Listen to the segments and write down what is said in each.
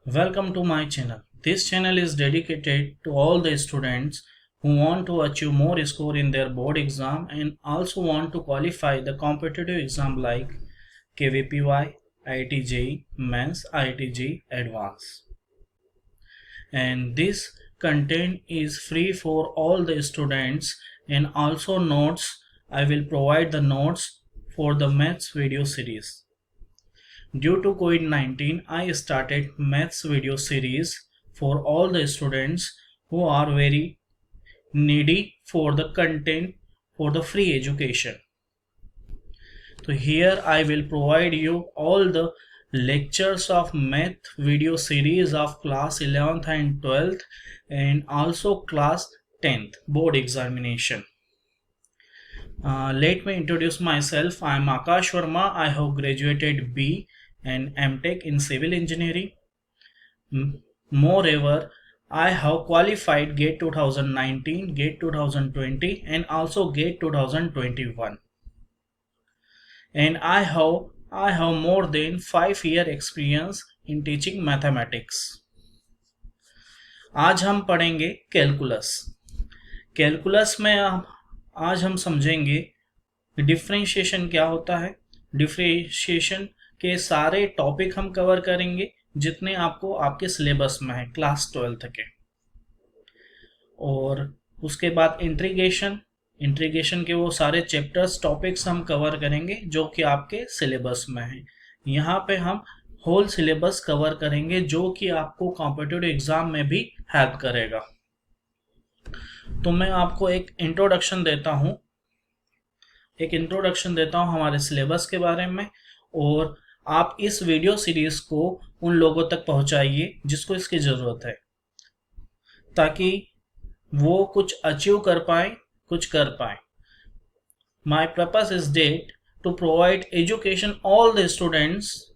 Welcome to my channel. This channel is dedicated to all the students who want to achieve more score in their board exam and also want to qualify the competitive exam like KVPY, IIT JEE, Mains, IIT JEE Advanced. And this content is free for all the students, and also notes. I will provide the notes for the maths video series. Due to COVID-19, I started maths video series for all the students who are very needy for the content for the free education. So here I will provide you all the lectures of math video series of class 11th and 12th and also class 10th board examination. Let me introduce myself. I am Akash Verma. I have graduated B and MTech in civil engineering. Moreover, I have qualified GATE 2019, GATE 2020 and also GATE 2021. And I have more than 5-year experience in teaching mathematics. आज हम पढ़ेंगे calculus. Calculus में आज हम समझेंगे differentiation क्या होता है। डिफरेंशिएशन के सारे टॉपिक हम कवर करेंगे जितने आपको आपके सिलेबस में है क्लास 12th के। और उसके बाद इंटीग्रेशन के वो सारे चैप्टर्स टॉपिक्स हम कवर करेंगे जो कि आपके सिलेबस में है। यहाँ पे हम होल सिलेबस कवर करेंगे जो कि आपको कॉम्पिटिटिव एग्जाम में भी हेल्प करेगा। तो मैं आपको एक इंट्रोडक्शन देता हूँ हमारे सिलेबस के बारे में, और आप इस वीडियो सीरीज को उन लोगों तक पहुंचाइए जिसको इसकी ज़रूरत है, ताकि वो कुछ अचीव कर पाए, कुछ कर पाए। My purpose is that to provide education all the students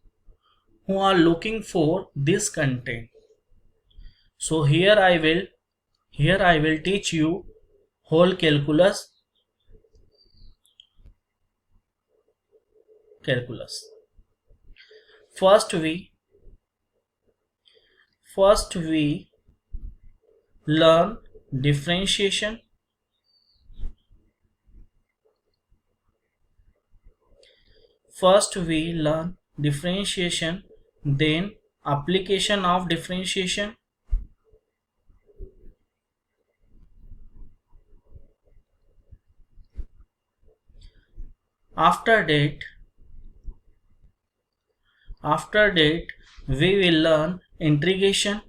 who are looking for this content. So here I will teach you whole calculus. First we learn differentiation. Then application of differentiation. After that we will learn integration.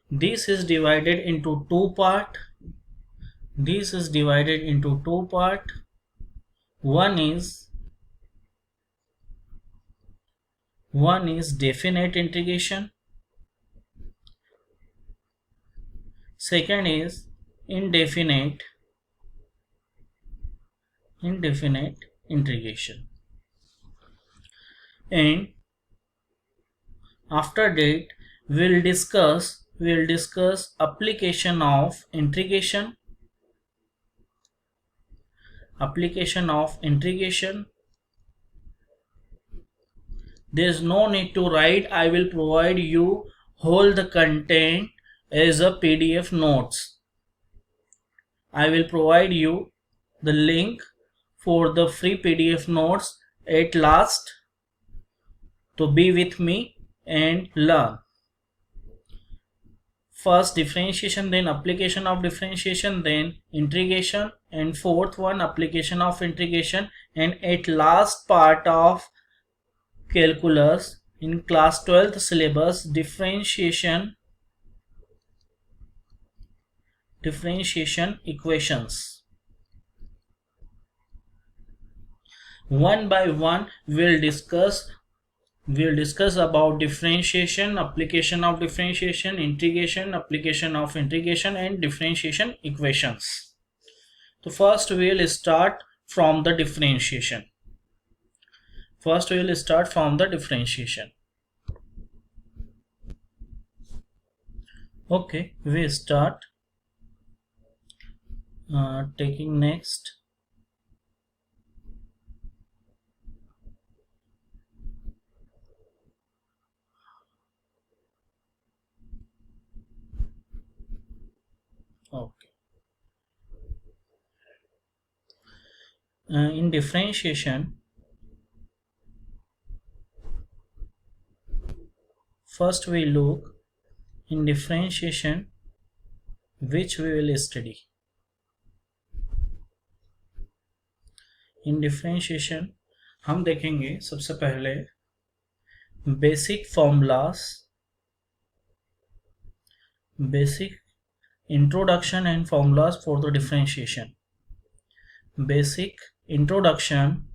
This is divided into two parts. One is definite integration. Second is indefinite integration. And after that we'll discuss application of integration. There's no need to write. I will provide you whole the content as a PDF notes. I will provide you the link for the free PDF notes at last. So be with me and learn. First differentiation, then application of differentiation, then integration, and fourth one application of integration, and at last part of calculus in class 12th syllabus, differentiation equations. One by one we'll discuss about differentiation, application of differentiation, integration, application of integration, and differentiation equations. So first we will start from the differentiation. Okay, we start taking next. Okay. In differentiation, first we look in differentiation which we will study. In differentiation हम देखेंगे सबसे पहले basic formulas, basic introduction and formulas for the differentiation. Basic introduction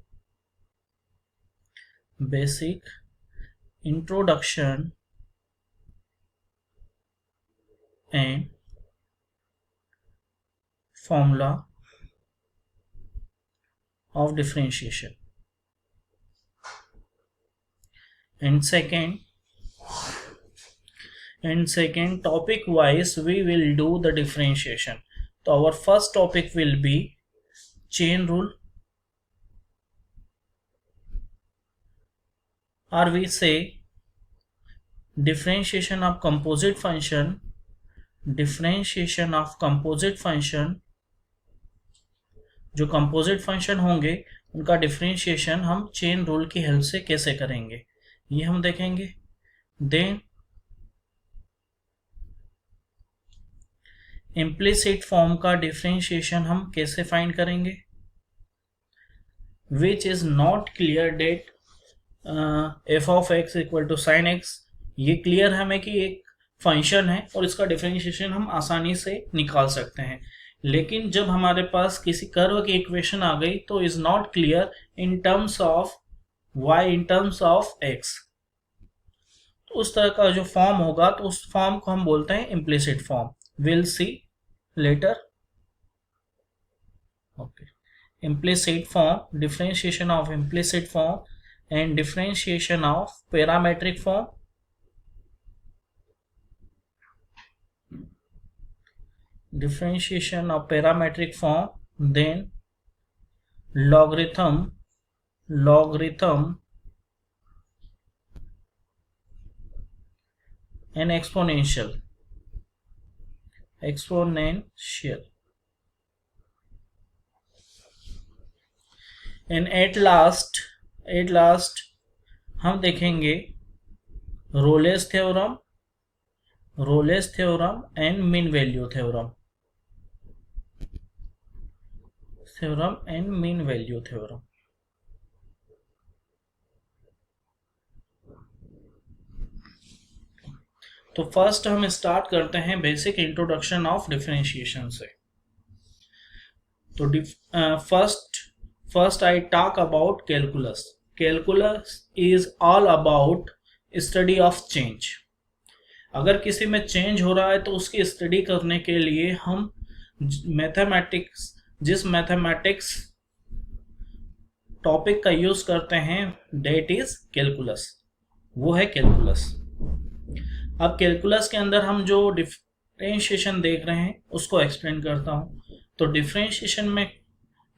and formula of differentiation. And second topic wise we will do the differentiation. So our first topic will be chain rule, or we say differentiation of composite function. जो composite function होंगे उनका differentiation हम chain rule की help से कैसे करेंगे ये हम देखेंगे. देन इम्प्लिसिट फॉर्म का डिफरेंशिएशन हम कैसे फाइंड करेंगे. Which is not clear that F of X equal to sine X. ये क्लियर हमें कि एक फंक्शन है और इसका डिफरेंशिएशन हम आसानी से निकाल सकते हैं, लेकिन जब हमारे पास किसी कर्व की इक्वेशन आ गई तो is not clear in terms of y in terms of x. तो उस तरह का जो फॉर्म होगा तो उस फॉर्म को हम बोलते हैं implicit form. Will see later. Okay, implicit form, differentiation of implicit form and differentiation of parametric form. Differentiation of parametric form, then logarithm and exponential. And at last हम देखेंगे Rolle's theorem and mean value theorem. तो first हम start करते हैं basic introduction of differentiation से. तो first I talk about calculus. Calculus is all about study of change. अगर किसी में चेंज हो रहा है तो उसकी स्टडी करने के लिए हम जिस मैथमेटिक्स टॉपिक का यूज करते हैं डेट इज कैलकुलस, वो है कैलकुलस. अब कैलकुलस के अंदर हम जो डिफरेंशिएशन देख रहे हैं उसको एक्सप्लेन करता हूं. तो डिफरेंशिएशन में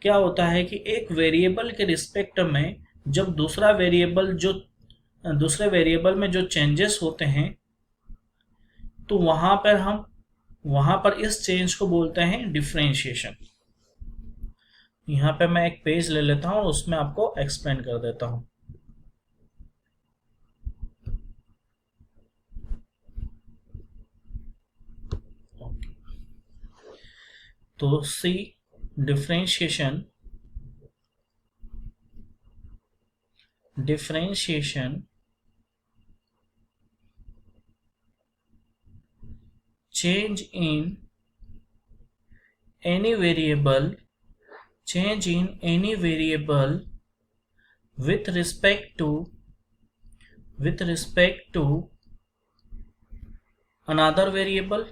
क्या होता है कि एक वेरिएबल के रिस्पेक्ट में जब दूसरे वेरिएबल में जो चेंजेस होते हैं तो वहां पर इस चेंज को बोलते हैं डिफरेंशिएशन. यहां पे मैं एक पेज ले लेता हूं और उसमें आपको एक्सप्लेन कर देता हूं. तो सी differentiation change in any variable with respect to another variable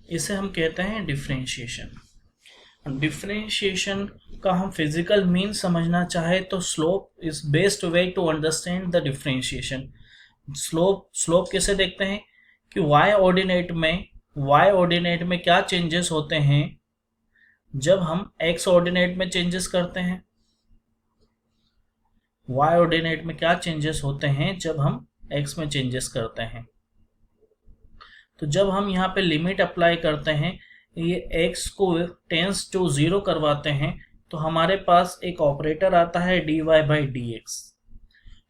इसे हम कहते हैं डिफरेंशिएशन. डिफरेंशिएशन का हम फिजिकल मीन समझना चाहे तो slope is best way to understand the differentiation. Slope कैसे देखते हैं कि y ऑर्डिनेट में क्या चेंजेस होते हैं जब हम x ऑर्डिनेट में चेंजेस करते हैं, y ऑर्डिनेट में क्या चेंजेस होते हैं जब हम x में चेंजेस करते हैं। तो जब हम यहाँ पे लिमिट अप्लाई करते हैं, ये x को टेंस टू 0 करवाते हैं, तो हमारे पास एक ऑपरेटर आता है dy बाई dx।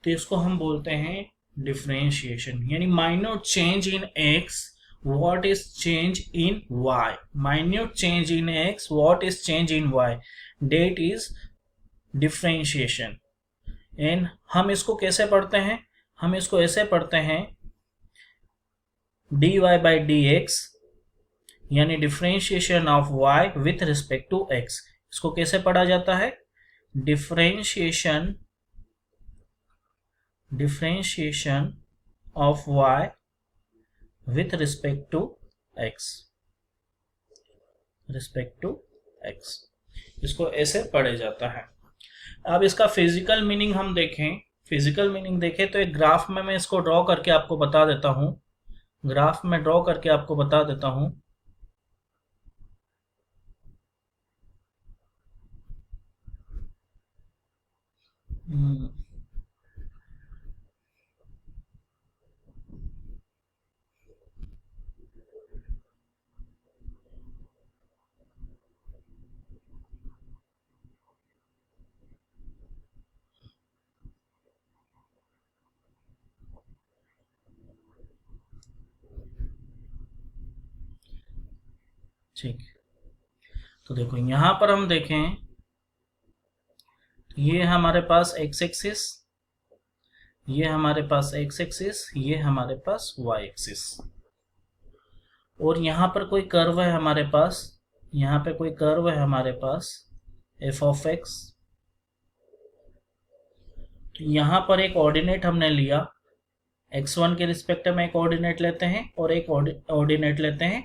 तो इसको हम बोलते हैं डिफरेंशिएशन, यानी minute change in x what is change in y, minute change in x what is change in y, that is differentiation। And हम इसको कैसे पढ़ते हैं, हम इसको ऐसे पढ़ते हैं dy बाई dx यानी differentiation of y with respect to x। इसको कैसे पढ़ा जाता है, differentiation of y with respect to x, इसको ऐसे पढ़ा जाता है। अब इसका फिजिकल मीनिंग हम देखें, तो एक ग्राफ में मैं इसको ड्रॉ करके आपको बता देता हूं, ठीक। तो देखो यहां पर हम देखें, ये हमारे पास x एक्सिस, ये हमारे पास x एक्सिस, ये हमारे पास y एक्सिस, और यहां पर कोई कर्व है हमारे पास, f ऑफ x। तो यहां पर एक ऑर्डिनेट हमने लिया, x1 के रिस्पेक्ट में एक ऑर्डिनेट लेते हैं और एक ऑर्डिनेट लेते हैं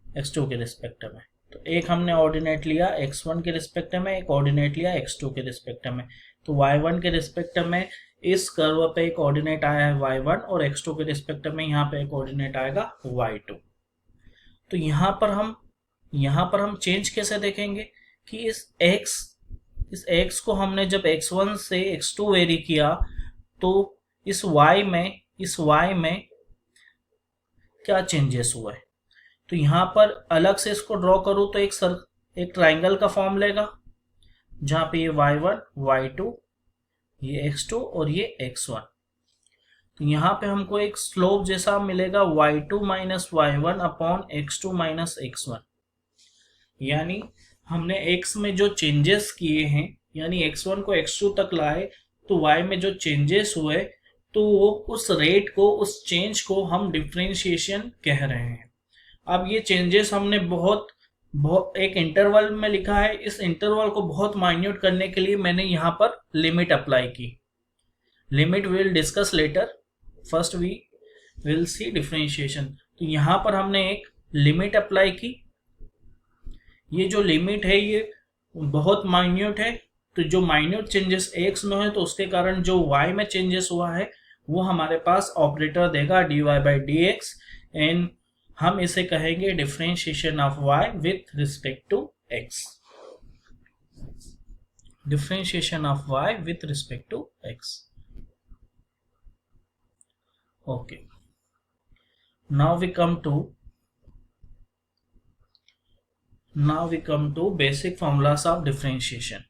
x2 के रिस्पेक्ट में। तो एक हमने ऑर्डिनेट लिया x1 के रिस्पेक्ट में, एक ऑर्डिनेट लिया x2 के रिस्पेक्ट में। तो y1 के रिस्पेक्ट में इस कर्व पे एक ऑर्डिनेट आया है y1 और x2 के रिस्पेक्ट में यहाँ पे एक ऑर्डिनेट आएगा y2। तो यहाँ पर हम चेंज कैसे देखेंगे कि इस x को हमने जब x1 से x2 वेरी किया, तो इस y में क्या चेंजेस हुआ है। तो यहां पर अलग से इसको ड्रॉ करूं तो एक ट्राइंगल का फॉर्म लेगा, जहां पे ये y1, y2, ये x2 और ये x1। तो यहां पे हमको एक स्लोप जैसा मिलेगा y2 minus y1 upon x2 minus x1। यानी हमने x में जो चेंजेस किए हैं, यानी x1 को x2 तक लाए, तो y में जो चेंजेस हुए, तो वो उस रेट को, उस चेंज को हम डिफरेंशिएशन कह रहे हैं। अब ये चेंजेस हमने बहुत एक इंटरवल में लिखा है, इस इंटरवल को बहुत माइन्यूट करने के लिए मैंने यहाँ पर लिमिट अप्लाई की। Limit we will discuss later, first we will see differentiation. तो यहाँ पर हमने एक लिमिट अप्लाई की, ये जो लिमिट है ये बहुत माइन्यूट है। तो जो माइन्यूट चेंजेस x में है, तो उसके कारण जो y में चेंजेस हुआ है वो हमारे पास ऑपरेटर देगा dy बाई dx, एंड हम इसे कहेंगे differentiation of y with respect to x। Differentiation of y with respect to x। Okay, now we come to basic formulas of differentiation।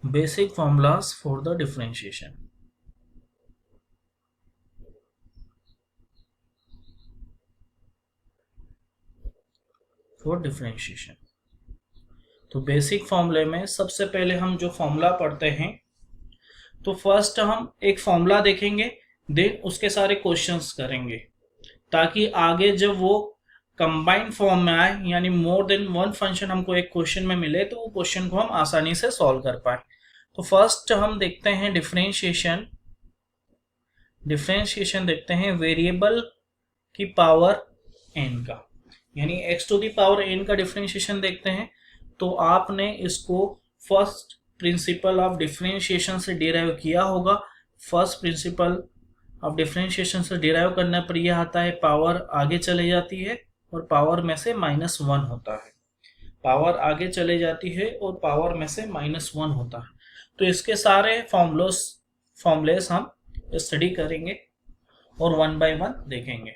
Basic formulas for the differentiation। तो basic फॉर्मूले में सबसे पहले हम जो फॉर्मूला पढ़ते हैं, तो फर्स्ट हम एक फॉर्मूला देखेंगे, देन उसके सारे क्वेश्चंस करेंगे, ताकि आगे जब वो कंबाइंड फॉर्म में आए, यानी मोर देन वन फंक्शन हमको एक क्वेश्चन में मिले, तो वो क्वेश्चन को हम आसानी से सॉल्व कर पाए। तो फर्स्ट हम देखते हैं डिफरेंशिएशन देखते हैं वेरिएबल की पावर n का, यानी x to the power n का डिफरेंशिएशन देखते हैं। तो आपने इसको फर्स्ट प्रिंसिपल ऑफ डिफरेंशिएशन से डिराइव किया होगा। फर्स्ट प्रिंसिपल ऑफ डिफरेंशिएशन से डिराइव करने पर यह आता है, पावर आगे चले जाती है और पावर में से -1 होता है। पावर आगे चले जाती है और पावर में से -1 होता है। तो इसके सारे फॉर्मूलेस हम स्टडी करेंगे और वन बाय वन देखेंगे।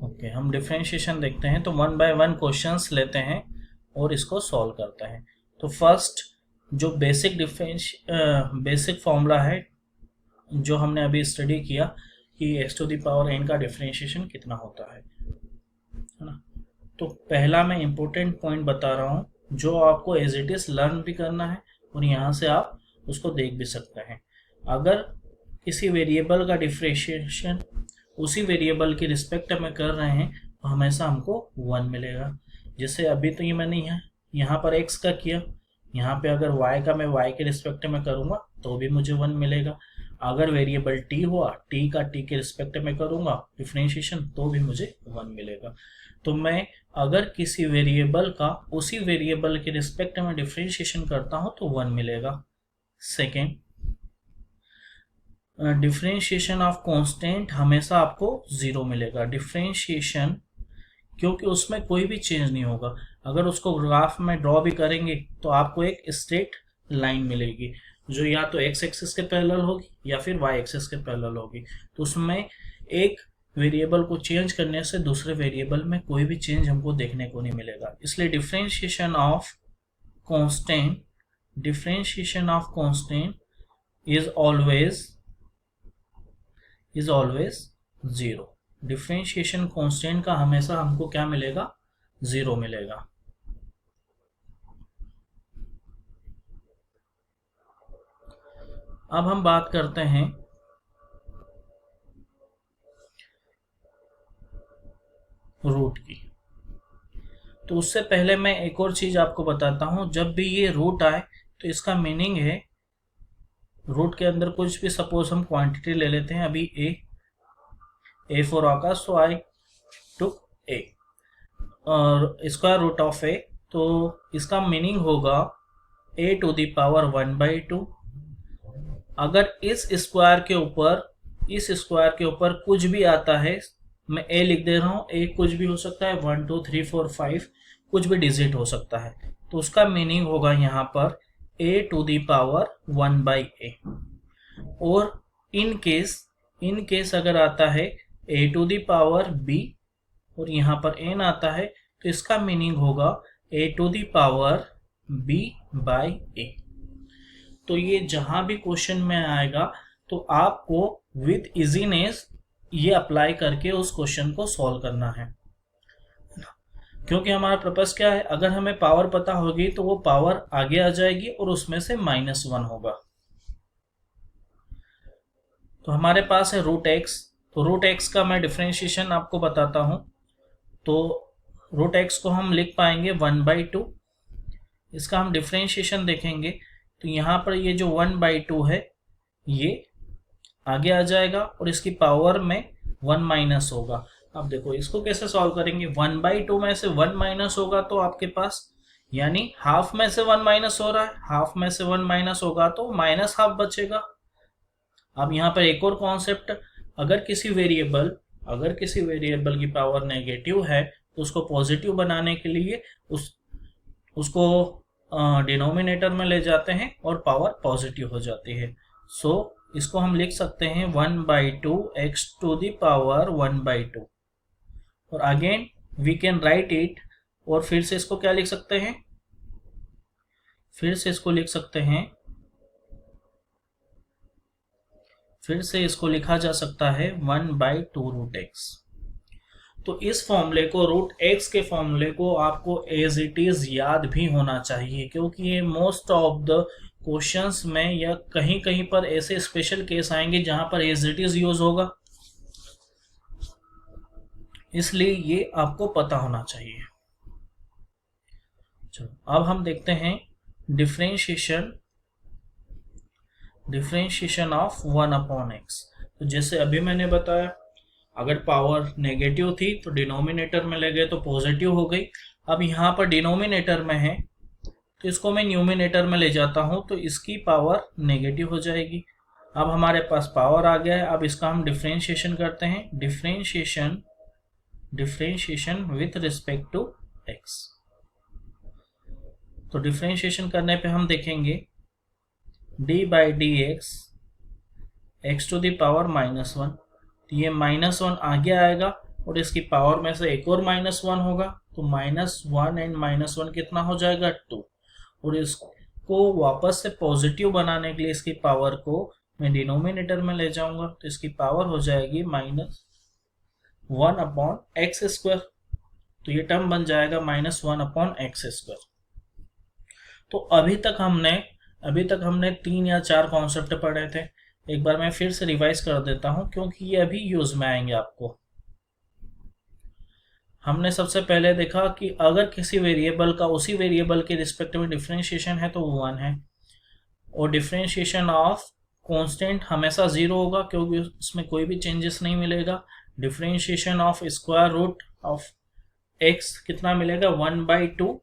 ओके, हम डिफरेंशिएशन देखते हैं। तो वन बाय वन क्वेश्चंस लेते हैं और इसको सॉल्व करते हैं। तो फर्स्ट जो बेसिक फॉर्मूला है जो हमने अभी स्टडी किया कि x to the power n का डिफरेंशिएशन कितना होता है ना। तो पहला मैं इम्पोर्टेंट पॉइंट बता रहा हूँ जो आपको एज इट इज लर्न भी करना है और यहाँ से आप उसको देख भी सकते हैं। अगर किसी वेरिएबल का डिफरेंशिएशन उसी वेरिएबल की रिस्पेक्ट में कर रहे हैं तो हमेशा हमको 1 मिलेगा। जैसे अभी तो ये मैंने यहाँ पर x का किया, यहाँ पे अगर y का मैं y के रिस्पेक्ट में करूँगा तो भी मुझे 1 मिलेगा। अगर वेरिएबल t हुआ, t का t के रिस्पेक्ट में करूँगा डिफरेंशिएशन तो भी मुझे 1 मिलेगा। तो मैं अगर किसी वेरिएबल का उसी वेरिएबल के रिस्पेक्ट में डिफरेंशिएशन करता हूँ तो 1 मिलेगा। सेकेंड, डिफरेंशिएशन ऑफ कांस्टेंट हमेशा आपको 0 मिलेगा। डिफरेंशिएशन क्योंकि उसमें कोई भी चेंज नहीं होगा। अगर उसको ग्राफ में ड्रॉ भी करेंगे तो आपको एक स्ट्रेट लाइन मिलेगी जो या तो x एक्सिस के पैरेलल होगी या फिर y एक्सिस के पैरेलल होगी। तो उसमें एक वेरिएबल को चेंज करने से दूसरे वेरिएबल में कोई भी चेंज हमको देखने को नहीं मिलेगा। इसलिए differentiation of constant is always 0। Differentiation constant का हमेशा हमको क्या मिलेगा? 0 मिलेगा। अब हम बात करते हैं रूट की। तो उससे पहले मैं एक और चीज आपको बताता हूं। जब भी ये रूट आए तो इसका मीनिंग है, रूट के अंदर कुछ भी सपोज हम क्वांटिटी ले लेते हैं। अभी ए फॉर आकाश, सो आई टुक ए और स्क्वायर रूट ऑफ ए। तो इसका मीनिंग होगा a टू द पावर 1/2। अगर इस स्क्वायर के ऊपर कुछ भी आता है, मैं a लिख दे रहा हूँ, a कुछ भी हो सकता है, 1 2 3 4 5 कुछ भी डिजिट हो सकता है। तो उसका मीनिंग होगा यहाँ पर a to the power 1/a। और इन केस अगर आता है a to the power b और यहाँ पर n आता है तो इसका मीनिंग होगा a to the power b/a। तो ये जहां भी क्वेश्चन में आएगा तो आपको विद इजीनेस ये अप्लाई करके उस क्वेश्चन को सॉल्व करना है, क्योंकि हमारा पर्पस क्या है, अगर हमें पावर पता होगी तो वो पावर आगे आ जाएगी और उसमें से -1 होगा। तो हमारे पास है रूट एक्स। तो रूट एक्स का मैं डिफरेंशिएशन आपको बताता हूं। तो रूट एक्स को हम लिख पाएंगे 1/2। इसका हम डिफरेंशिएशन देखेंगे तो यहाँ पर ये जो 1/2 है ये आगे आ जाएगा और इसकी पावर में 1 माइनस होगा। अब देखो इसको कैसे सॉल्व करेंगे। 1/2 में से 1 माइनस होगा तो आपके पास, यानी हाफ में से 1 माइनस हो रहा है, हाफ में से 1 माइनस होगा तो -1/2 बचेगा। अब यहाँ पर एक और कॉन्सेप्ट, अगर किसी वेरिएबल की पावर नेगेटिव है तो उसको पॉजिटिव बनाने के लिए उसको डिनोमिनेटर में ले जाते हैं और पावर पॉजिटिव हो जाती है। सो इसको हम लिख सकते हैं 1/2 x टू द पावर 1/2। और again we can write it, और फिर से इसको क्या लिख सकते हैं, फिर से इसको लिखा जा सकता है 1/2 रूट एक्स। तो इस फॉर्मूले को, रूट एक्स के फॉर्मूले को आपको एज इट इज याद भी होना चाहिए, क्योंकि ये मोस्ट ऑफ द क्वेश्चंस में या कहीं कहीं पर ऐसे स्पेशल केस आएंगे जहां पर एज इट इज यूज होगा इसलिए ये आपको पता होना चाहिए। चलो अब हम देखते हैं डिफरेंशिएशन ऑफ 1/x। तो जैसे अभी मैंने बताया, अगर पावर नेगेटिव थी तो डिनोमिनेटर में ले गए तो पॉजिटिव हो गई। अब यहाँ पर डिनोमिनेटर में है तो इसको मैं न्यूमिनेटर में ले जाता हूँ तो इसकी पावर नेगेटिव हो जाएगी। अब हमारे पास पावर आ गया है। अब इसका हम डिफरेंशिएशन करते हैं, differentiation with respect to x। तो डिफरेंशिएशन करने पे हम देखेंगे d by D X X to the power -1। तो ये -1 आगे आएगा और इसकी पावर में से एक और -1 होगा, तो -1 एंड -1 कितना हो जाएगा 2। और इसको वापस से पॉजिटिव बनाने के लिए इसकी पावर को मैं डिनोमिनेटर में ले जाऊंगा, तो इसकी पावर हो जाएगी -1/x²। तो ये टर्म बन जाएगा -1/x²। तो अभी तक हमने 3 या 4 कॉन्सेप्ट पढ़े थे। एक बार मैं फिर से रिवाइज कर देता हूं क्योंकि ये अभी यूज में आएंगे आपको। हमने सबसे पहले देखा कि अगर किसी वेरिएबल का उसी वेरिएबल के रिस्पेक्ट में डिफरेंशिएशन है तो वो 1 है, और डिफरेंशिएशन ऑफ कांस्टेंट हमेशा 0 होगा क्योंकि उसमें कोई भी चेंजेस नहीं मिलेगा। Differentiation of square root of x कितना मिलेगा 1/2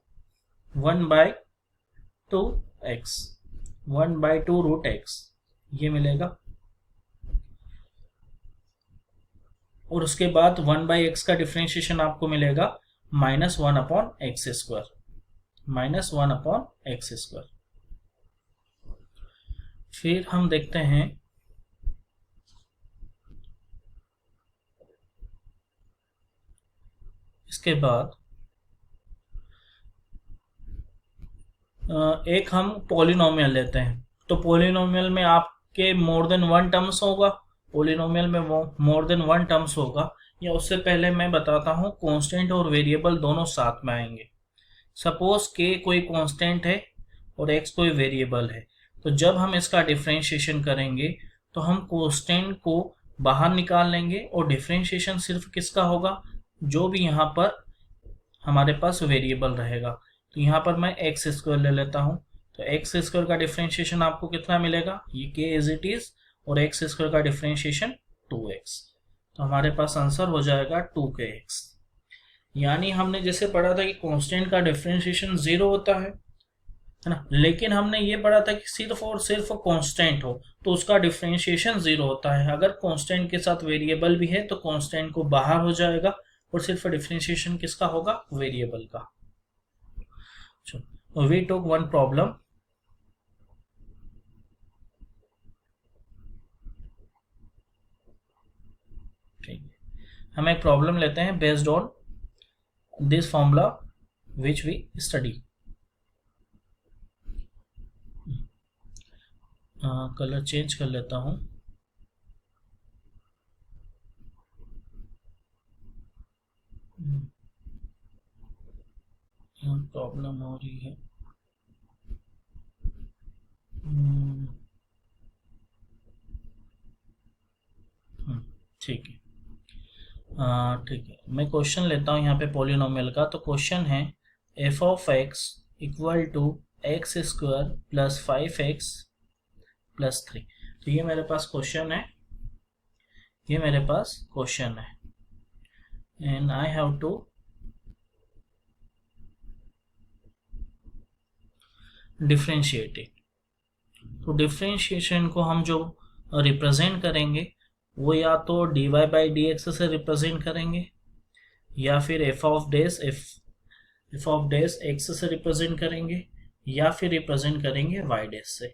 रूट x ये मिलेगा। और उसके बाद 1/x का डिफरेंशिएशन आपको मिलेगा -1/x²। फिर हम देखते हैं इसके बाद एक हम पॉलिनोमियल लेते हैं। तो पॉलिनोमियल में आपके मोर देन 1 टर्म्स होगा, पॉलिनोमियल में वो मोर देन 1 टर्म्स होगा। या उससे पहले मैं बताता हूँ कांस्टेंट और वेरिएबल दोनों साथ में आएंगे। सपोज k कोई कांस्टेंट है और x कोई वेरिएबल है, तो जब हम इसका डिफरेंशिएशन करेंगे तो हम कांस्टेंट को बाहर निकाल लेंगे और डिफरेंशिएशन सिर्फ किसका होगा, जो भी यहाँ पर हमारे पास वेरिएबल रहेगा। तो यहाँ पर मैं x² ले लेता हूँ, तो x² का डिफरेंशिएशन आपको कितना मिलेगा, ये k एज इट इज, और x² का डिफरेंशिएशन 2x। तो हमारे पास आंसर हो जाएगा 2kx। यानी हमने जैसे पढ़ा था कि कांस्टेंट का डिफरेंशिएशन 0 होता है ना, लेकिन हमने ये पढ़ा था कि सिर्फ और सिर्फ कांस्टेंट हो तो उसका डिफरेंशिएशन 0 होता है। अगर कांस्टेंट के साथ वेरिएबल भी है तो कांस्टेंट को बाहर हो जाएगा और सिर्फ डिफरेंशिएशन किसका होगा, वेरिएबल का। So we took one problem. हम एक प्रॉब्लम लेते हैं based on this formula which we study. Colour change कर लेता हूं। प्रॉब्लम हो रही है। ठीक है, ठीक है। मैं क्वेश्चन लेता हूँ यहाँ पे पॉलिनोमियल का। तो क्वेश्चन है f(x) equal to x² plus 5x plus 3। तो ये मेरे पास क्वेश्चन है, and I have to differentiate it. तो डिफरेंशिएशन को हम जो रिप्रेजेंट करेंगे वो या तो dy बाई डी एक्स से रिप्रेजेंट करेंगे, या फिर f ऑफ डैश x से रिप्रेजेंट करेंगे, या फिर रिप्रेजेंट करेंगे y डैश से।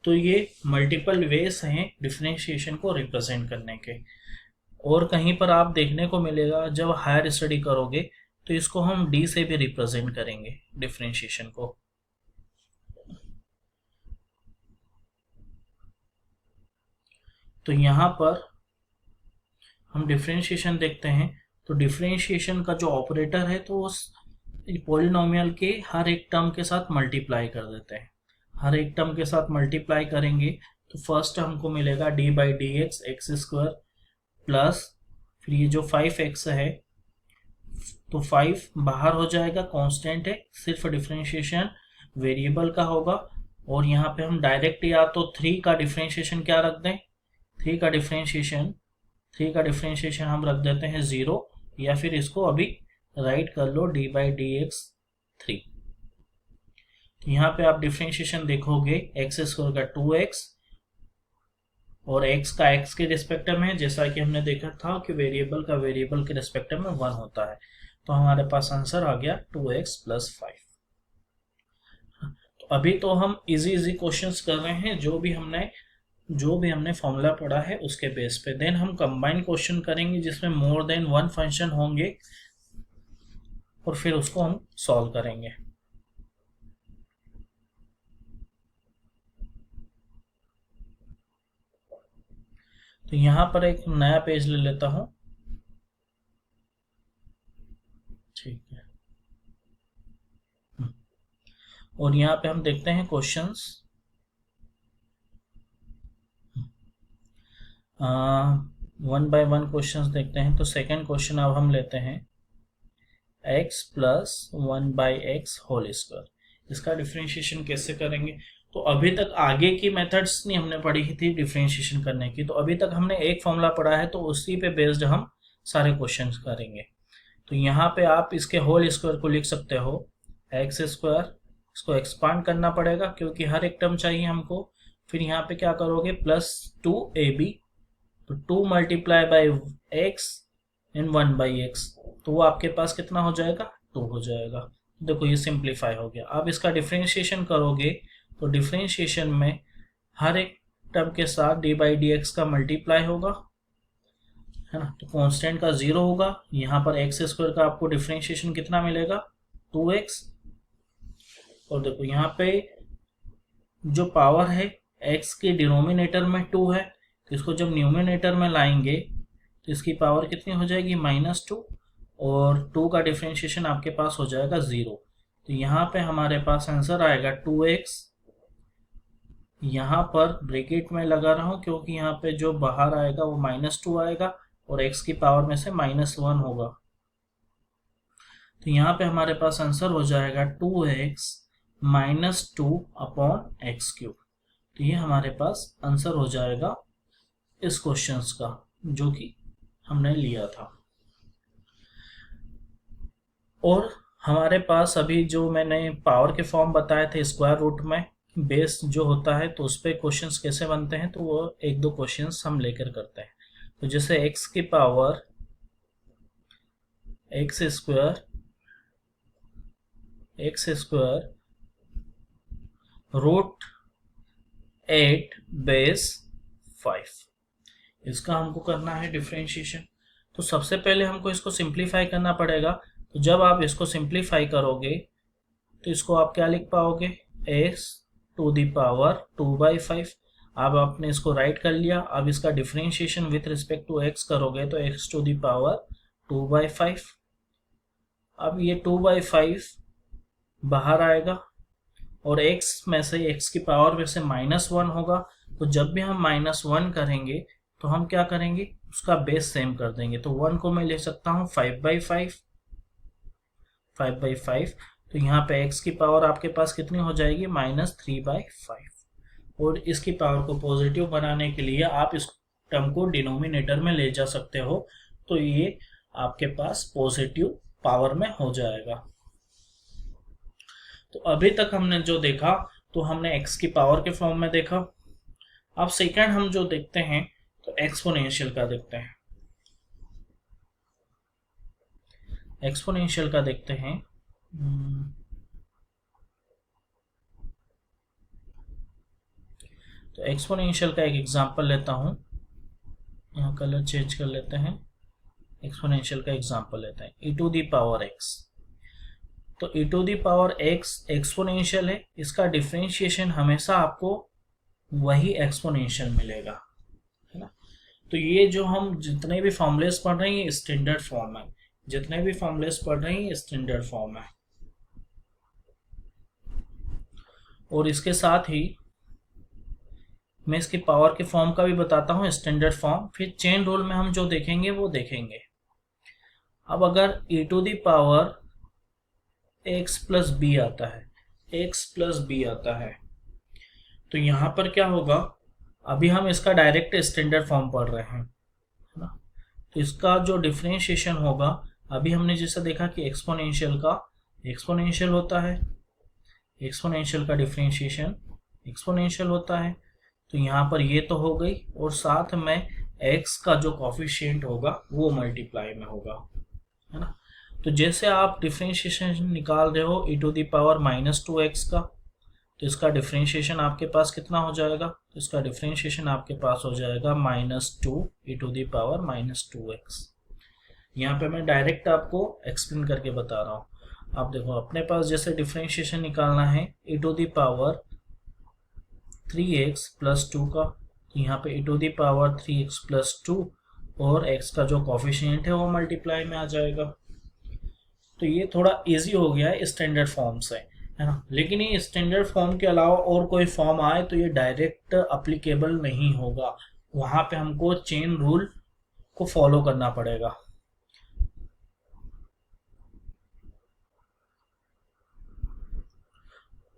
तो ये मल्टीपल वेज हैं डिफरेंशिएशन को रिप्रेजेंट करने के। और कहीं पर आप देखने को मिलेगा जब हायर स्टडी करोगे तो इसको हम d से भी रिप्रेजेंट करेंगे डिफरेंशिएशन को। तो यहाँ पर हम डिफरेंशिएशन देखते हैं। तो डिफरेंशिएशन का जो ऑपरेटर है तो उस पॉलिनोमियल के हर एक टर्म के साथ मल्टीप्लाई कर देते हैं। हर एक टर्म के साथ मल्टीप्लाई करेंगे तो फर्स्ट हमको मिलेगा d by D x x² plus फिर ये जो 5x है तो 5 बाहर हो जाएगा, कांस्टेंट है, सिर्फ डिफरेंशिएशन वेरिएबल का होगा। और यहाँ पे हम डायरेक्ट या तो 3 का डिफरेंशिएशन क्या रख दें, 3 का डिफरेंशिएशन हम रख देते हैं 0, या फिर इसको अभी राइट कर लो d/dx 3। तो यहाँ पे आप डिफरेंशिएशन देखोगे एक्स स्क्वायर का 2x और x का x के रिस्पेक्टिव में, जैसा कि हमने देखा था कि वेरिएबल का वेरिएबल के रिस्पेक्टिव में 1 होता है। तो हमारे पास आंसर आ गया 2x + 5। तो अभी तो हम इजी क्वेश्चंस कर रहे हैं, जो भी हमने फॉर्मूला पढ़ा है उसके बेस पे। देन हम कंबाइन क्वेश्चन करेंगे जिसमें मोर देन 1 फंक्शन होंगे और फिर उसको हम सॉल्व करेंगे। तो यहाँ पर एक नया पेज ले लेता हूं, ठीक है। और यहाँ पे हम देखते हैं क्वेश्चंस। 1 by 1 क्वेश्चंस देखते हैं। तो सेकंड क्वेश्चन अब हम लेते हैं x + 1/x होल स्क्वायर। इसका डिफरेंशिएशन कैसे करेंगे? तो अभी तक आगे की मेथड्स नहीं हमने पढ़ी थी डिफरेंशिएशन करने की, तो अभी तक हमने एक फॉर्मूला पढ़ा है, तो उसी पे बेस्ड हम सारे क्वेश्चंस करेंगे। तो यहाँ पे आप इसके होल स्क्वायर को लिख सकते हो x स्क्वायर, इसको एक्सपांड करना पड़ेगा क्योंकि हर एक टर्म चाहिए हमको। फिर यहाँ पे क्या करोगे +2ab, तो 2 × x एंड 1/x, तो वो आपके पास कितना हो जाएगा 2 हो जाएगा। देखो ये सिंप्लीफाई हो गया। अब इसका डिफरेंशिएशन करोगे तो डिफरेंशिएशन में हर एक टर्म के साथ d/dx का मल्टीप्लाई होगा, है ना। तो कांस्टेंट का 0 होगा। यहाँ पर x स्क्वायर का आपको डिफरेंशिएशन कितना मिलेगा 2x। और देखो यहाँ पे जो पावर है x के डिनोमिनेटर में 2 है, तो इसको जब न्यूमिनेटर में लाएंगे तो इसकी पावर कितनी हो जाएगी -2, और 2 का डिफरेंशिएशन आपके पास हो जाएगा 0। तो यहाँ पे हमारे पास आंसर आएगा 2x। यहाँ पर ब्रैकेट में लगा रहा हूँ क्योंकि यहाँ पे जो बाहर आएगा वो -2 आएगा और x की पावर में से -1 होगा। तो यहाँ पे हमारे पास आंसर हो जाएगा 2x - 2/x³। तो ये हमारे पास आंसर हो जाएगा इस क्वेश्चंस का जो कि हमने लिया था। और हमारे पास अभी जो मैंने पावर के फॉर्म बताए थे स्क्वायर रूट में बेस जो होता है, तो उस पर क्वेश्चंस कैसे बनते हैं, तो वो 1-2 क्वेश्चंस हम लेकर करते हैं। तो जैसे x की पावर x स्क्वायर √8 बेस 5, इसका हमको करना है डिफरेंशिएशन। तो सबसे पहले हमको इसको सिंप्लीफाई करना पड़ेगा। तो जब आप इसको सिंप्लीफाई करोगे तो इसको आप क्या लिख पाओगे x⁵ 2/5। अब आपने इसको राइट कर लिया। अब इसका differentiation with respect to x करोगे तो x⁵ 2/5। अब ये 2/5 बाहर आएगा और x में से x की पावर में से -1 होगा। तो जब भी हम -1 करेंगे तो हम क्या करेंगे उसका बेस सेम कर देंगे। तो 1 को मैं ले सकता हूँ 5/5। तो यहाँ पे x की पावर आपके पास कितनी हो जाएगी -3/5। और इसकी पावर को पॉजिटिव बनाने के लिए आप इस टर्म को डिनोमिनेटर में ले जा सकते हो, तो ये आपके पास पॉजिटिव पावर में हो जाएगा। तो अभी तक हमने जो देखा तो हमने x की पावर के फॉर्म में देखा। अब सेकंड हम जो देखते हैं तो एक्सपोनेंशियल का देखते हैं। एक्सपोनेंशियल का देखते हैं। तो एक्सपोनेंशियल का एक एग्जांपल लेता हूं, यहाँ कलर चेंज कर लेते हैं। एक्सपोनेंशियल का एग्जांपल लेते हैं e⁻x। तो e⁻x एक्सपोनेंशियल है, इसका डिफरेंशिएशन हमेशा आपको वही एक्सपोनेंशियल मिलेगा, है ना। तो ये जो हम जितने भी फॉर्मूलेस पढ़ रहे हैं स्टैंडर्ड फॉर्म है, और इसके साथ ही मैं इसकी पावर के फॉर्म का भी बताता हूँ स्टैंडर्ड फॉर्म। फिर चेन रूल में हम जो देखेंगे वो देखेंगे। अब अगर e to the power x plus B आता है, x प्लस बी आता है, तो यहाँ पर क्या होगा, अभी हम इसका डायरेक्ट स्टैंडर्ड फॉर्म पढ़ रहे हैं, है ना। तो इसका जो डिफरेंशिएशन होगा, अभी हमने जैसा देखा कि एक्सपोनेंशियल का एक्सपोनेंशियल होता है, एक्सपोनेंशियल का डिफरेंशिएशन एक्सपोनेंशियल होता है, तो यहाँ पर ये तो हो गई, और साथ में x का जो कॉफिशिएंट होगा वो मल्टीप्लाई में होगा, है ना। तो जैसे आप डिफरेंशिएशन निकाल रहे हो e to the power -2x का, तो इसका डिफरेंशिएशन आपके पास कितना हो जाएगा, तो इसका डिफरेंशिएशन आपके पास हो जाएगा -2 e to the power -2x। यहाँ पे मैं डायरेक्ट आपको एक्सप्लेन करके बता रहा हूँ। आप देखो, अपने पास जैसे डिफरेंशिएशन निकालना है e to the power 3x plus 2 का, तो यहाँ पे e to the power 3x plus 2 और x का जो कॉफिशिएंट है वो मल्टीप्लाई में आ जाएगा। तो ये थोड़ा इजी हो गया है स्टैंडर्ड फॉर्म से, है ना। लेकिन ये स्टैंडर्ड फॉर्म के अलावा और कोई फॉर्म आए तो ये डायरेक्ट अप्लीकेबल नहीं होगा, वहाँ पे हमको चेन रूल को फॉलो करना पड़ेगा।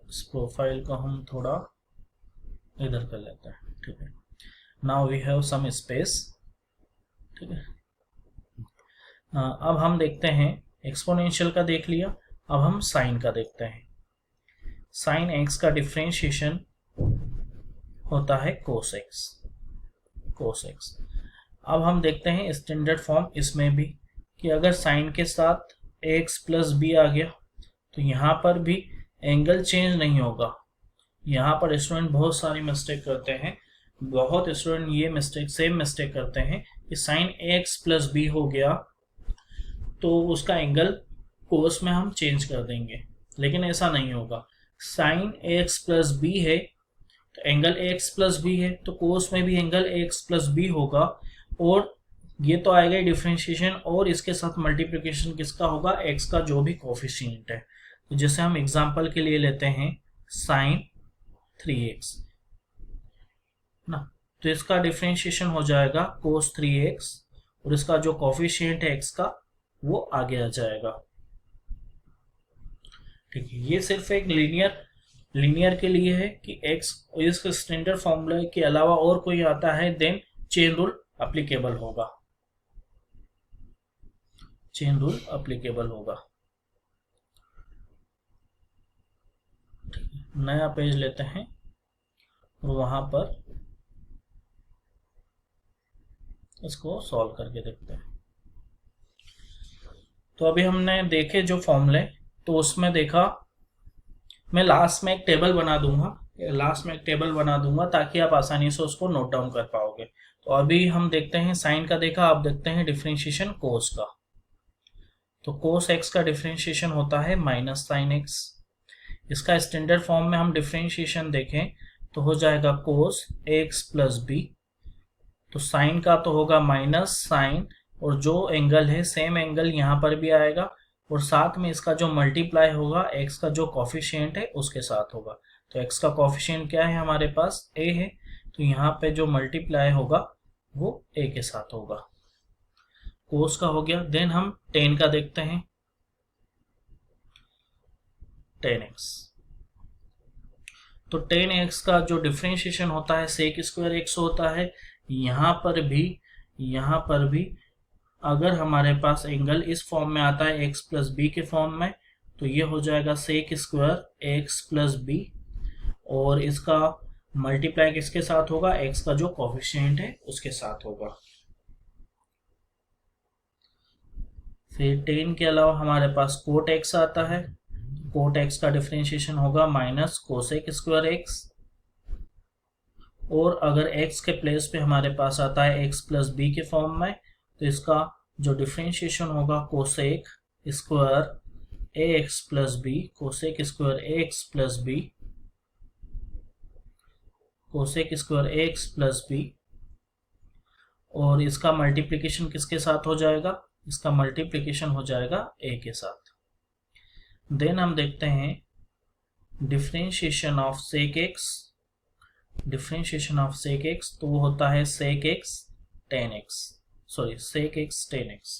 इस प्रोफाइल को हम थोड़ा इधर कर लेते हैं, ठीक है। Now we have some space, ठीक है। अब हम देखते हैं, एक्सपोनेंशियल का देख लिया, अब हम साइन का देखते हैं। साइन एक्स का डिफरेंशिएशन होता है कोस एक्स, कोस एक्स। अब हम देखते हैं स्टैंडर्ड फॉर्म इसमें भी, कि अगर साइन के साथ एक्स प्लस बी आ गया तो यहाँ पर भी एंगल चेंज नहीं होगा। यहाँ पर स्टूडेंट बहुत सारी मिस्टेक करते हैं, बहुत स्टूडेंट ये मिस्टेक सेम मिस्टेक करते हैं कि साइन एक्स प्लस बी हो गया तो उसका एंगल कोस में हम चेंज कर देंगे, लेकिन ऐसा नहीं होगा। साइन एक्स प्लस बी है तो एंगल एक्स प्लस बी है, तो कोस में भी एंगल एक्स प्लस बी होगा, और ये तो आएगा डिफरेंशिएशन, और इसके साथ मल्टीप्लिकेशन किसका होगा, एक्स का जो भी कोफिशिएंट है। तो जैसे हम एग्जांपल के लिए लेते हैं साइन 3x ना, तो इसका डिफरेंशिएशन हो जाएगा कोस 3x, और इसका जो कोफिशिएंट है x का वो आगे आ जाएगा, ठीक है। ये सिर्फ एक लीनियर के लिए है कि x इस स्टैंडर्ड फॉर्मूले के अलावा और कोई आता है देन चेन रूल एप्लीकेबल होगा, चेन रूल एप्लीकेबल होगा। नया पेज लेते हैं और वहां पर इसको सॉल्व करके देखते हैं। तो अभी हमने देखे जो फॉर्मूले, तो उसमें देखा, मैं लास्ट में एक टेबल बना दूंगा ताकि आप आसानी से उसको नोट डाउन कर पाओगे। तो अभी हम देखते हैं साइन का देखा, आप देखते हैं डिफरेंशिएशन कोस का। तो कोस एक्स का डिफरेंशिएशन होता है माइनस साइन एक्स। इसका स्टैंडर्ड फॉर्म में हम डिफरेंशिएशन देखें तो हो जाएगा कोस एक्स प्लस बी। तो साइन का तो होगा माइनस साइन, और जो एंगल है सेम एंगल यहाँ पर भी आएगा, और साथ में इसका जो मल्टीप्लाई होगा एक्स का जो कॉफिशिएंट है उसके साथ होगा। तो एक्स का कॉफिशिएंट क्या है, हमारे पास ए है, तो यहाँ पे जो मल्टीप्लाई होगा वो ए के साथ होगा। कोस का हो गया। देन हम टेन का देखते हैं, टेन एक्स। तो टेन एक्स का जो डिफरेंशिएशन होता है सेक स्क्वायर एक्स होता है। यहाँ पर भी अगर हमारे पास एंगल इस फॉर्म में आता है एक्स प्लस बी के फॉर्म में, तो ये हो जाएगा sec square X plus B, और इसका मल्टीप्लाई किसके साथ होगा, एक्स का जो कोफिशिएंट है उसके साथ होगा। फिर टेन के अलावा हमारे पास कोट एक्स आता है। कोट एक्स का डिफरेंशिएशन होगा माइनस कोसेक स्क्वायर एक्स, और अगर एक्स के प्लेस पे हमारे पास आता है एक्स प्लस बी के फॉर्म में, तो इसका जो डिफरेंशिएशन होगा cosec square a x plus b, cosec square a x plus b, cosec square a x plus B, और इसका मल्टीप्लिकेशन किसके साथ हो जाएगा, इसका मल्टीप्लिकेशन हो जाएगा ए के साथ। देन हम देखते हैं differentiation of sec X. Differentiation of sec X तो वो होता है sec X tan X, sorry sec X tan X.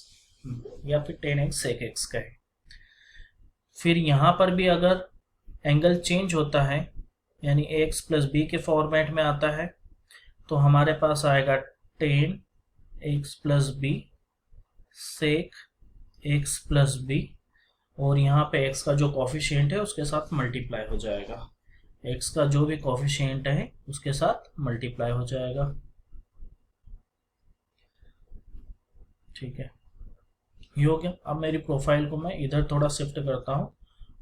या फिर 10x sec x का है। फिर यहाँ पर भी अगर एंगल चेंज होता है यानी ax प्लस बी के फॉर्मेट में आता है तो हमारे पास आएगा 10x प्लस बी सेक x प्लस बी, और यहाँ पे x का जो कॉफिशिएंट है उसके साथ मल्टीप्लाई हो जाएगा, x का जो भी कॉफिशिएंट है उसके साथ मल्टीप्लाई हो जाएगा। ठीक है, ये हो गया। अब मेरी प्रोफाइल को मैं इधर थोड़ा शिफ्ट करता हूँ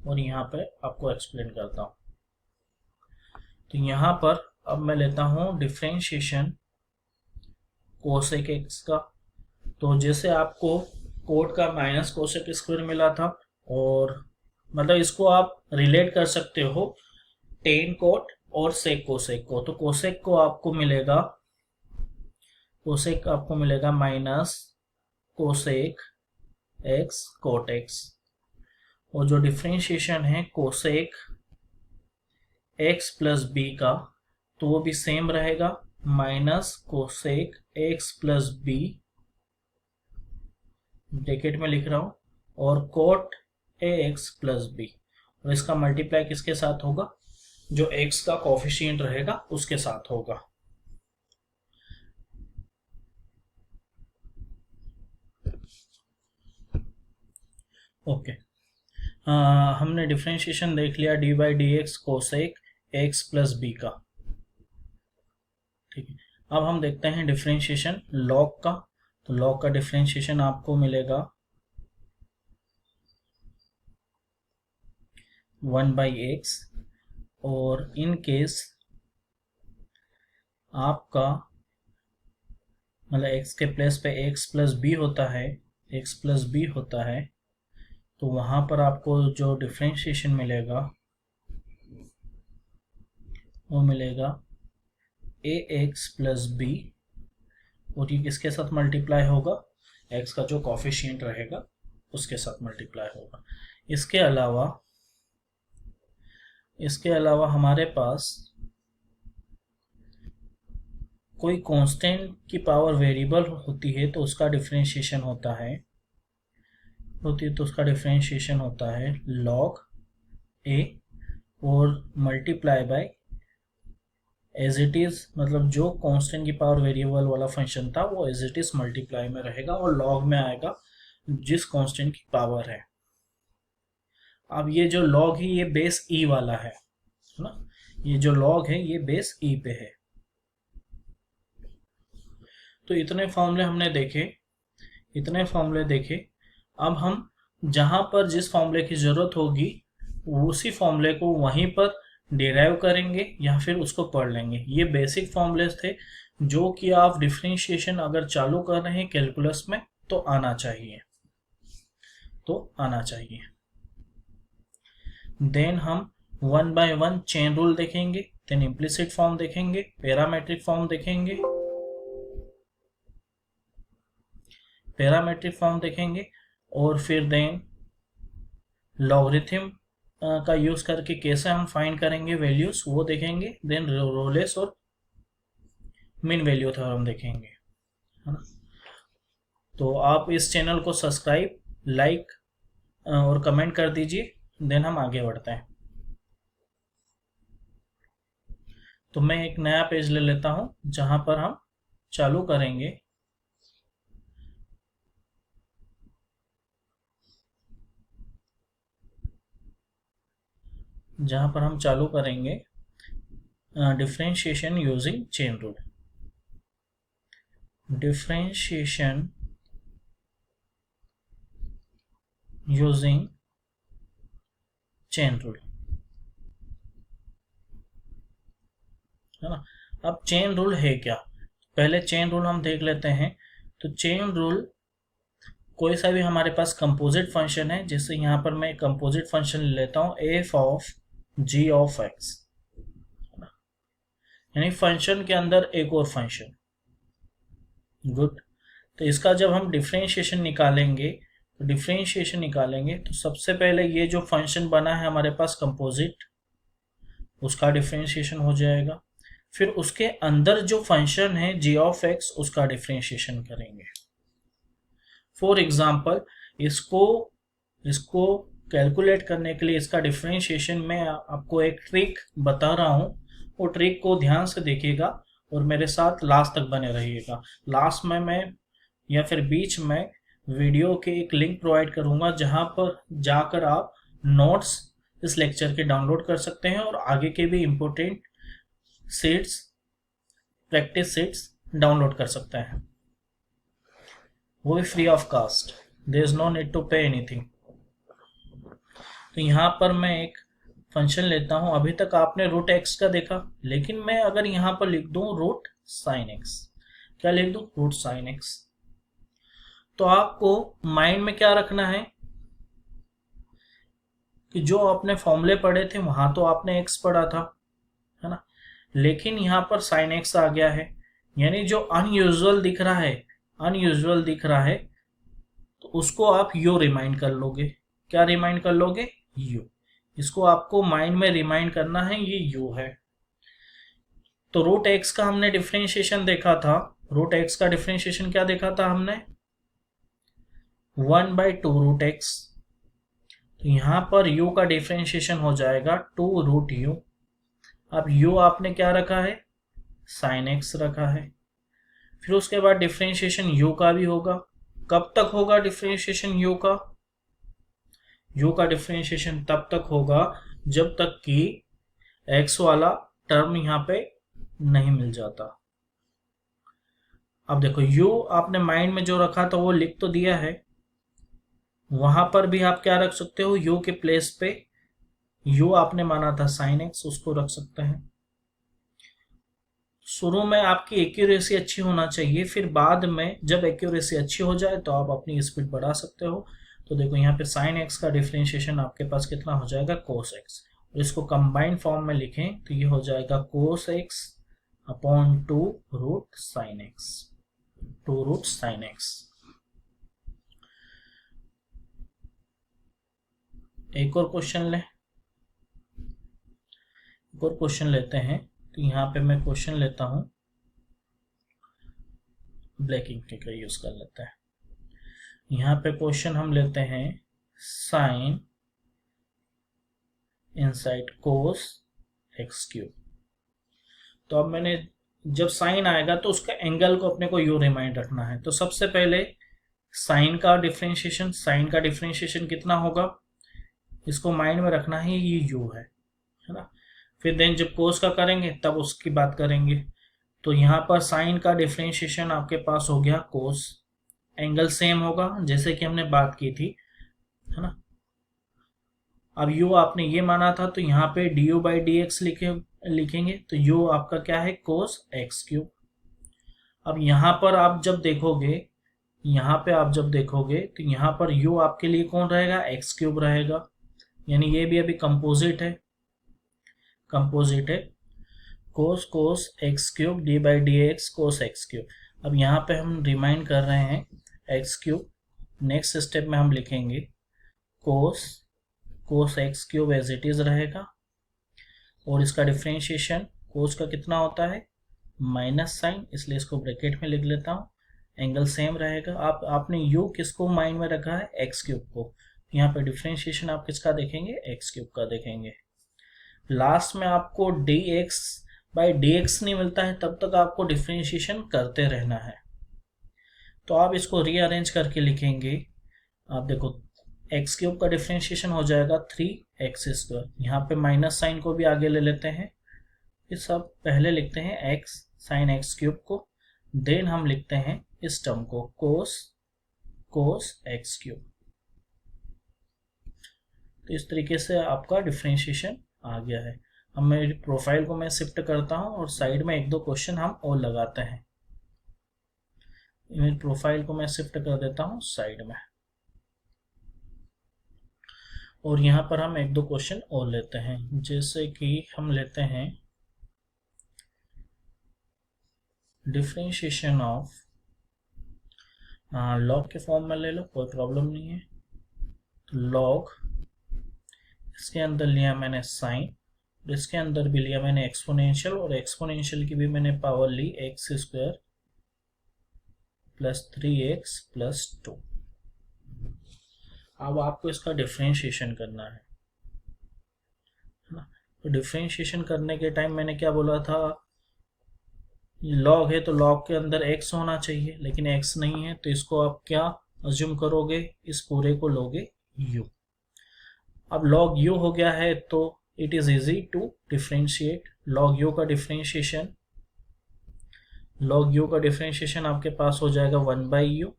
और यहाँ पे आपको एक्सप्लेन करता हूँ। तो यहाँ पर अब मैं लेता हूँ डिफरेंशिएशन कोसेक एक्स का। तो जैसे आपको कोट का माइनस कोसेक स्क्वायर मिला था, और मतलब इसको आप रिलेट कर सकते हो टेन कोट और सेक कोसेक को। तो कोसेक को आपको मिलेगा, कोसेक आपको मिलेगा minus cosec X cot X, और जो डिफरेंशिएशन है कोसेक एक्स प्लस बी का तो वो भी सेम रहेगा, minus cosec X plus B bracket में लिख रहा हूं, और cot A x plus B, और इसका मल्टीप्लाई किसके साथ होगा, जो एक्स का कोफिशिएंट रहेगा उसके साथ होगा। ओके, हमने डिफरेंशिएशन देख लिया D by D X cosec X plus B का। ठीक है, अब हम देखते हैं डिफरेंशिएशन लॉग का। तो लॉग का डिफरेंशिएशन आपको मिलेगा 1/x, और इन केस आपका मतलब x के प्लेस पे x प्लस बी होता है, x प्लस बी होता है, तो वहां पर आपको जो डिफरेंशिएशन मिलेगा वो मिलेगा ax प्लस बी, और ये किसके साथ मल्टीप्लाई होगा, x का जो कॉफिशिएंट रहेगा उसके साथ मल्टीप्लाई होगा। इसके अलावा हमारे पास कोई कांस्टेंट की पावर वेरिएबल होती है तो उसका डिफरेंशिएशन होता है log a और multiply by as it is, मतलब जो कांस्टेंट की पावर वेरिएबल वाला फंक्शन था वो एज इट इज मल्टीप्लाई में रहेगा और लॉग में आएगा जिस कांस्टेंट की पावर है। अब ये जो लॉग है ये बेस ई वाला है ना, ये जो लॉग है ये बेस ई पे है। तो इतने फॉर्मूले हमने देखे, अब हम जहां पर जिस फॉर्मूले की जरूरत होगी उसी फॉर्मूले को वहीं पर डिराइव करेंगे या फिर उसको पढ़ लेंगे। ये बेसिक फॉर्मूलेस थे जो कि आप डिफरेंशिएशन अगर चालू कर रहे हैं कैलकुलस में तो आना चाहिए। देन हम 1 by 1 चेन रूल देखेंगे, देन इम्प्लिसिट फॉर्म देखेंगे, पैरामेट्रिक फॉर्म देखेंगे, और फिर देन लॉगरिथम का यूज करके कैसे हम फाइंड करेंगे वैल्यूज वो देखेंगे, देन रोलेस और मीन वैल्यू थ्योरम देखेंगे, है ना। तो आप इस चैनल को सब्सक्राइब, लाइक और कमेंट कर दीजिए, देन हम आगे बढ़ते हैं। तो मैं एक नया पेज ले लेता हूं जहां पर हम चालू करेंगे differentiation using chain rule. Differentiation using chain rule, है ना। अब चेन रूल है क्या, पहले चेन रूल हम देख लेते हैं। तो चेन रूल कोई सा भी हमारे पास कंपोजिट फंक्शन है, जैसे यहाँ पर मैं कंपोजिट फंक्शन ले लेता हूँ F of G of X, यानी फंक्शन के अंदर एक और फंक्शन। गुड, तो इसका जब हम डिफरेंशिएशन निकालेंगे तो सबसे पहले ये जो फंक्शन बना है हमारे पास कंपोजिट, उसका डिफरेंशिएशन हो जाएगा। फिर उसके अंदर जो फंक्शन है जी ऑफ एक्स उसका डिफरेंशिएशन करेंगे। फॉर एग्जाम्पल इसको कैलकुलेट करने के लिए इसका डिफरेंशिएशन मैं आपको एक ट्रिक बता रहा हूँ, वो ट्रिक को ध्यान से देखिएगा और मेरे साथ लास्ट तक बने रहिएगा। लास्ट में मैं या फिर बीच में वीडियो के एक लिंक प्रोवाइड करूंगा जहां पर जाकर आप नोट्स इस लेक्चर के डाउनलोड कर सकते हैं और आगे के भी important sheets, practice sheets download कर सकते हैं, वो भी free of cost, there is no need to pay anything. तो यहाँ पर मैं एक फंक्शन लेता हूं, अभी तक आपने रूट एक्स का देखा, लेकिन मैं अगर यहाँ पर लिख दूं रूट साइन एक्स, क्या लिख दूं? Root sine X. तो आपको माइंड में क्या रखना है कि जो आपने फॉर्मूले पढ़े थे वहां तो आपने एक्स पढ़ा था, है ना, लेकिन यहाँ पर साइन एक्स आ गया है, यानी जो अनयूजुअल दिख रहा है तो उसको आप यू रिमाइंड कर लोगे। क्या रिमाइंड कर लोगे? यू। इसको आपको माइंड में रिमाइंड करना है, ये यू है। तो रूट एक्स का हमने डिफरेंशिएशन देखा था, रूट एक्स का डिफरेंशिएशन क्या देखा था हमने? 1/2 रूट एक्स। तो यहां पर u का डिफरेंशिएशन हो जाएगा 2 रूट यू। अब u आपने क्या रखा है? साइन एक्स रखा है। फिर उसके बाद डिफरेंशिएशन u का भी होगा। कब तक होगा डिफरेंशिएशन u का? u का डिफरेंशिएशन तब तक होगा जब तक कि x वाला टर्म यहां पे नहीं मिल जाता। अब देखो u आपने माइंड में जो रखा था वो लिख तो दिया है, वहां पर भी आप क्या रख सकते हो? u के प्लेस पे u आपने माना था साइन एक्स, उसको रख सकते हैं। शुरू में आपकी एक्यूरेसी अच्छी होना चाहिए, फिर बाद में जब एक्यूरेसी अच्छी हो जाए तो आप अपनी स्पीड बढ़ा सकते हो। तो देखो यहाँ पे साइन एक्स का डिफरेंशिएशन आपके पास कितना हो जाएगा? Cos x. और इसको कंबाइंड फॉर्म में लिखें तो ये हो जाएगा cos X upon 2 root sine X, 2 root sine X. एक और क्वेश्चन लेते हैं। तो यहाँ पे मैं क्वेश्चन लेता हूं, ब्लैक इंक का यूज कर लेते हैं। यहाँ पे क्वेश्चन हम लेते हैं sine inside cos X cube. तो अब मैंने जब साइन आएगा तो उसका एंगल को अपने को यू रिमाइंड रखना है। तो सबसे पहले साइन का डिफरेंशिएशन कितना होगा? इसको माइंड में रखना है, ये यू है ना। फिर देन जब कोस का करेंगे तब उसकी बात करेंगे। तो यहाँ पर साइन का डिफरेंशिएशन आपके पास हो गया कोस, एंगल सेम होगा जैसे कि हमने बात की थी, है ना। अब u आपने ये माना था तो यहाँ पे du बाई डी एक्स लिखेंगे। तो u आपका क्या है? कोस एक्स क्यूब। अब यहाँ पर आप जब देखोगे तो यहाँ पर u आपके लिए कौन रहेगा? एक्स क्यूब रहेगा, यानी ये भी अभी कंपोजिट है कोस X cube D by D x cos X cube. अब यहाँ पे हम रिमाइंड कर रहे हैं एक्स क्यूब। नेक्स्ट स्टेप में हम लिखेंगे cos X cube as it is रहेगा, और इसका डिफरेंशिएशन कोस का कितना होता है? माइनस साइन, इसलिए इसको ब्रैकेट में लिख लेता हूँ। एंगल सेम रहेगा। आपने u किसको माइंड में रखा है? एक्स क्यूब को। यहाँ पे डिफरेंशिएशन आप किसका देखेंगे? एक्स क्यूब का देखेंगे। लास्ट में आपको dx बाई dx नहीं मिलता है तब तक आपको डिफरेंशिएशन करते रहना है। तो आप इसको रीअरेंज करके लिखेंगे। आप देखो एक्स क्यूब का डिफरेंशिएशन हो जाएगा 3x²। यहाँ पे माइनस साइन को भी आगे ले लेते हैं। ये सब पहले लिखते हैं x साइन एक्स क्यूब को, देन हम लिखते हैं इस टर्म को कोस एक्स क्यूब। तो इस तरीके से आपका डिफरेंशिएशन आ गया है। अब मेरी प्रोफाइल को मैं शिफ्ट करता हूं और साइड में 1-2 क्वेश्चन हम और लगाते हैं। मेरी प्रोफाइल को मैं शिफ्ट कर देता हूं साइड में, और यहाँ पर हम 1-2 क्वेश्चन और लेते हैं। जैसे कि हम लेते हैं डिफरेंशिएशन ऑफ, लॉग के फॉर्म में ले लो, कोई प्रॉब्लम नहीं है। लॉग, इसके अंदर लिया मैंने साइन, इसके अंदर भी लिया मैंने एक्सपोनेंशियल, और एक्सपोनेंशियल की भी मैंने पावर ली x² + 3x + 2। अब आपको इसका डिफरेंशिएशन करना है ना। तो डिफरेंशिएशन करने के टाइम मैंने क्या बोला था, लॉग है तो लॉग के अंदर x होना चाहिए, लेकिन x नहीं है तो इसको आप क्या अज्यूम करोगे, इस पूरे को लोगे u। अब log u हो गया है तो it is easy to differentiate log u का डिफरेंशिएशन। log u का डिफरेंशिएशन आपके पास हो जाएगा 1/u,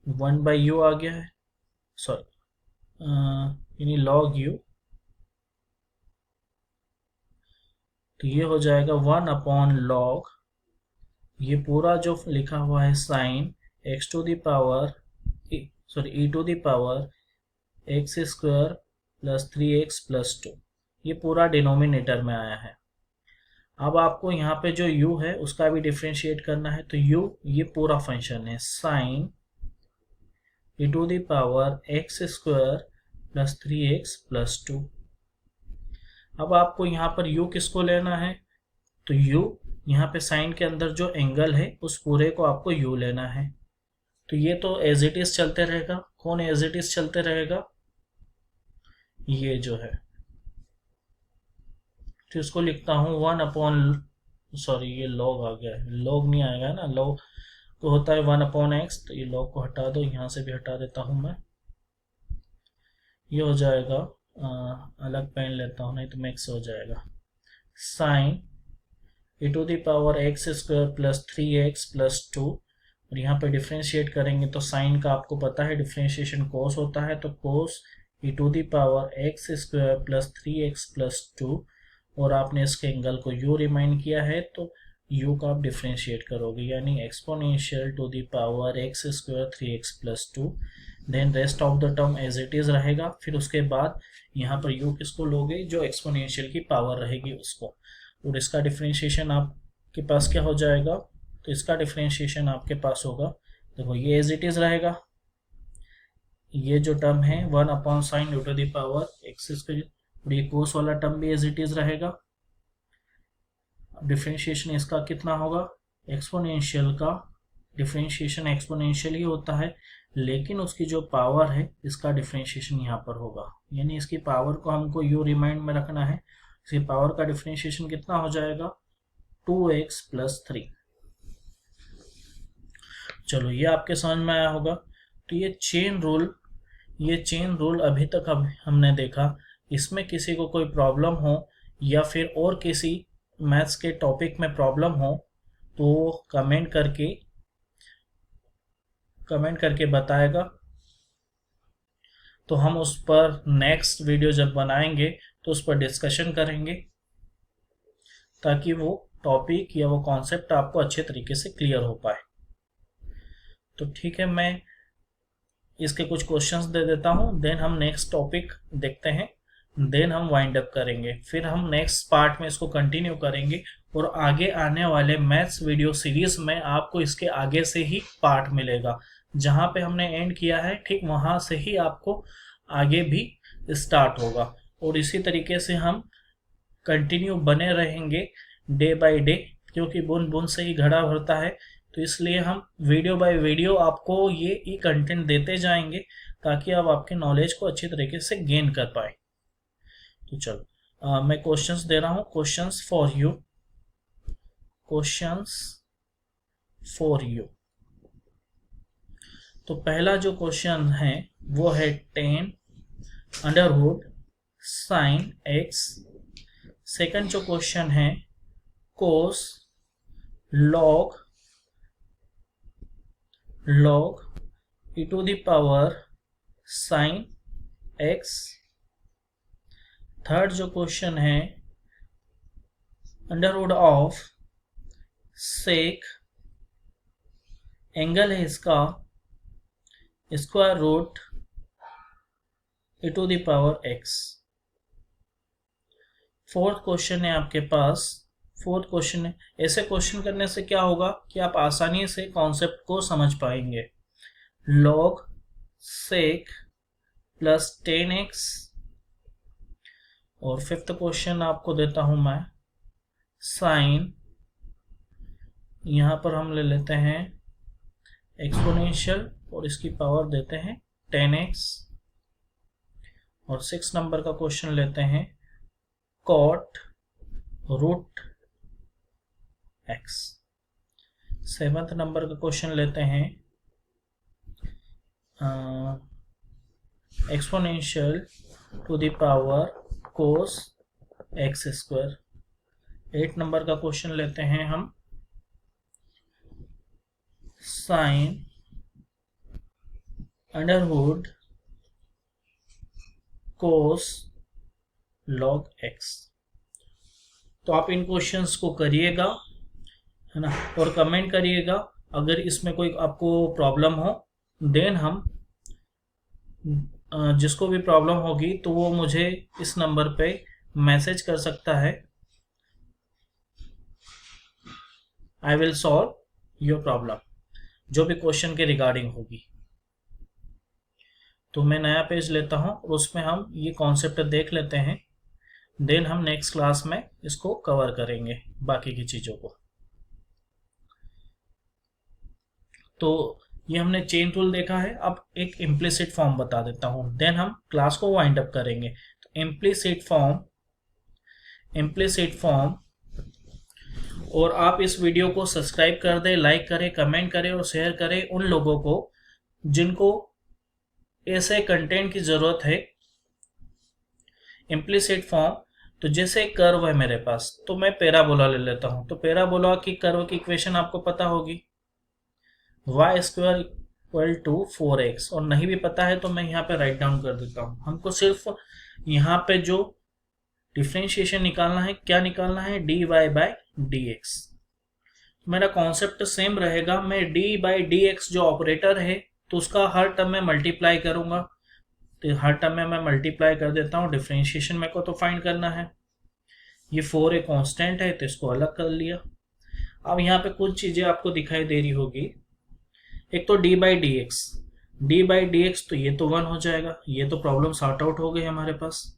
1/u आ गया है, सॉरी यानी log u, तो ये हो जाएगा 1/log, ये पूरा जो लिखा हुआ है sine x to the power e to the power x square plus 3x plus 2, ये पूरा डिनोमिनेटर में आया है। अब आपको यहाँ पे जो u है उसका भी डिफरेंशिएट करना है, तो u ये पूरा फंक्शन है sine e to the power x square plus 3x plus 2। अब आपको यहाँ पर u किसको लेना है, तो u यहाँ पे साइन के अंदर जो एंगल है उस पूरे को आपको u लेना है। तो ये तो एज इट इज चलते रहेगा, कौन एज इट इज चलते रहेगा, ये जो है, तो इसको लिखता हूँ 1/, सॉरी ये log आ गया है, log नहीं आएगा ना, log तो होता है 1/x, तो ये log को हटा दो, यहाँ से भी हटा देता हूँ मैं, ये हो जाएगा अलग पेन लेता हूँ नहीं तो मिक्स हो जाएगा, sine e to the power x square plus 3x plus 2, और यहाँ पे डिफ्रेंशिएट करेंगे तो साइन का आपको पता है डिफ्रेंशिएशन कोस होता है, तो cos e to the power x square plus 3x plus 2, और आपने इसके एंगल को u रिमाइंड किया है तो u का आप डिफ्रेंशिएट करोगे, यानी exponential to the power x square 3x plus 2, then rest of the term as it is रहेगा। फिर उसके बाद यहाँ पर u किसको लोगे, जो एक्सपोनेंशियल की पावर रहेगी उसको, और इसका डिफरेंशिएशन आपके पास क्या हो जाएगा, तो इसका डिफरेंशिएशन आपके पास होगा, देखो ये एज इट इज रहेगा, ये जो टर्म है 1/sin u to the power x square, और ये कोस वाला टर्म भी एज इट इज रहेगा। डिफरेंशिएशन इसका कितना होगा, एक्सपोनेंशियल का डिफरेंशिएशन एक्सपोनेंशियल ही होता है, लेकिन उसकी जो पावर है इसका डिफरेंशिएशन यहाँ पर होगा, यानी इसकी पावर को हमको u रिमाइंड में रखना है। इसकी पावर का डिफरेंशिएशन कितना हो जाएगा, 2x प्लस 3। चलो ये आपके समझ में आया होगा। तो ये चेन रूल अभी तक हमने देखा, इसमें किसी को कोई प्रॉब्लम हो या फिर और किसी मैथ्स के टॉपिक में प्रॉब्लम हो तो कमेंट करके बताएगा, तो हम उस पर नेक्स्ट वीडियो जब बनाएंगे तो उस पर डिस्कशन करेंगे, ताकि वो टॉपिक या वो कॉन्सेप्ट आपको अच्छे तरीके से क्लियर हो पाए। तो ठीक है, मैं इसके कुछ क्वेश्चंस दे देता हूँ, देन हम नेक्स्ट टॉपिक देखते हैं, देन हम वाइंड अप करेंगे, फिर हम नेक्स्ट पार्ट में इसको कंटिन्यू करेंगे, और आगे आने वाले मैथ्स वीडियो सीरीज में आपको इसके आगे से ही पार्ट मिलेगा, जहाँ पे हमने एंड किया है ठीक वहाँ से ही आपको आगे भी स्टार्ट होगा, और इसी तरीके से हम कंटिन्यू बने रहेंगे डे बाय डे, क्योंकि बूंद बूंद से ही घड़ा भरता है, तो इसलिए हम वीडियो बाय वीडियो आपको ये ई कंटेंट देते जाएंगे, ताकि आप आपके नॉलेज को अच्छी तरीके से गेन कर पाए। तो चलो मैं क्वेश्चंस दे रहा हूँ, क्वेश्चंस फॉर यू। तो पहला जो क्वेश्चन है वो है 10 √sin x। सेकंड जो क्वेश्चन है cos log e to the power sin x। Third जो क्वेश्चन है √ sec, एंगल है इसका square root e to the power x। Fourth question है आपके पास, ऐसे क्वेश्चन करने से क्या होगा कि आप आसानी से कॉन्सेप्ट को समझ पाएंगे। log sec plus 10x। और फिफ्थ क्वेश्चन आपको देता हूं मैं साइन, यहां पर हम ले लेते हैं एक्सपोनेंशियल और इसकी पावर देते हैं 10x। और 6 नंबर का क्वेश्चन लेते हैं cot root x। 7th number का क्वेश्चन लेते हैं exponential to the power cos x square. 8 number का क्वेश्चन लेते हैं हम sine under root cos log x। तो आप इन क्वेश्चंस को करिएगा, है ना, और कमेंट करिएगा अगर इसमें कोई आपको प्रॉब्लम हो। देन हम जिसको भी प्रॉब्लम होगी तो वो मुझे इस नंबर पे मैसेज कर सकता है। I will solve your problem, जो भी क्वेश्चन के रिगार्डिंग होगी। तो मैं नया पेज लेता हूं और उसमें हम ये कॉन्सेप्ट देख लेते हैं। देन हम नेक्स्ट क्लास में इसको कवर करेंगे बाकी की चीज़ों को। तो ये हमने चेन रूल देखा है। अब एक इम्प्लिसिट फॉर्म बता देता हूं, देन हम क्लास को वाइंड अप करेंगे। तो इम्प्लिसिट फॉर्म, और आप इस वीडियो को सब्सक्राइब कर दें, लाइक करें, कमेंट करें और शेयर करें उन लोगों को जिनको ऐसे कंटेंट की जरूरत है। इम्प्लिसिट फॉर्म, तो जैसे कर्व है मेरे पास, तो मैं पैराबोला ले लेता हूं। तो पैराबोला की कर्व की इक्वेशन आपको पता होगी, y square equal to 4x। और नहीं भी पता है तो मैं यहाँ पे राइट डाउन कर देता हूँ। हमको सिर्फ यहाँ पे जो डिफरेंशिएशन निकालना है, क्या निकालना है, dy बाई dx। मेरा कॉन्सेप्ट सेम रहेगा। मैं d बाई dx जो ऑपरेटर है तो उसका हर टर्म में मल्टीप्लाई करूंगा। तो हर टर्म में मैं मल्टीप्लाई कर देता हूँ। डिफरेंशिएशन मेरे को तो फाइंड करना है। ये 4 एक कांस्टेंट है तो इसको अलग कर लिया। अब यहाँ पे कुछ चीजें आपको दिखाई दे रही होगी। एक तो d बाई डी एक्स, तो ये तो 1 हो जाएगा। ये तो प्रॉब्लम सॉर्ट आउट हो गई हमारे पास।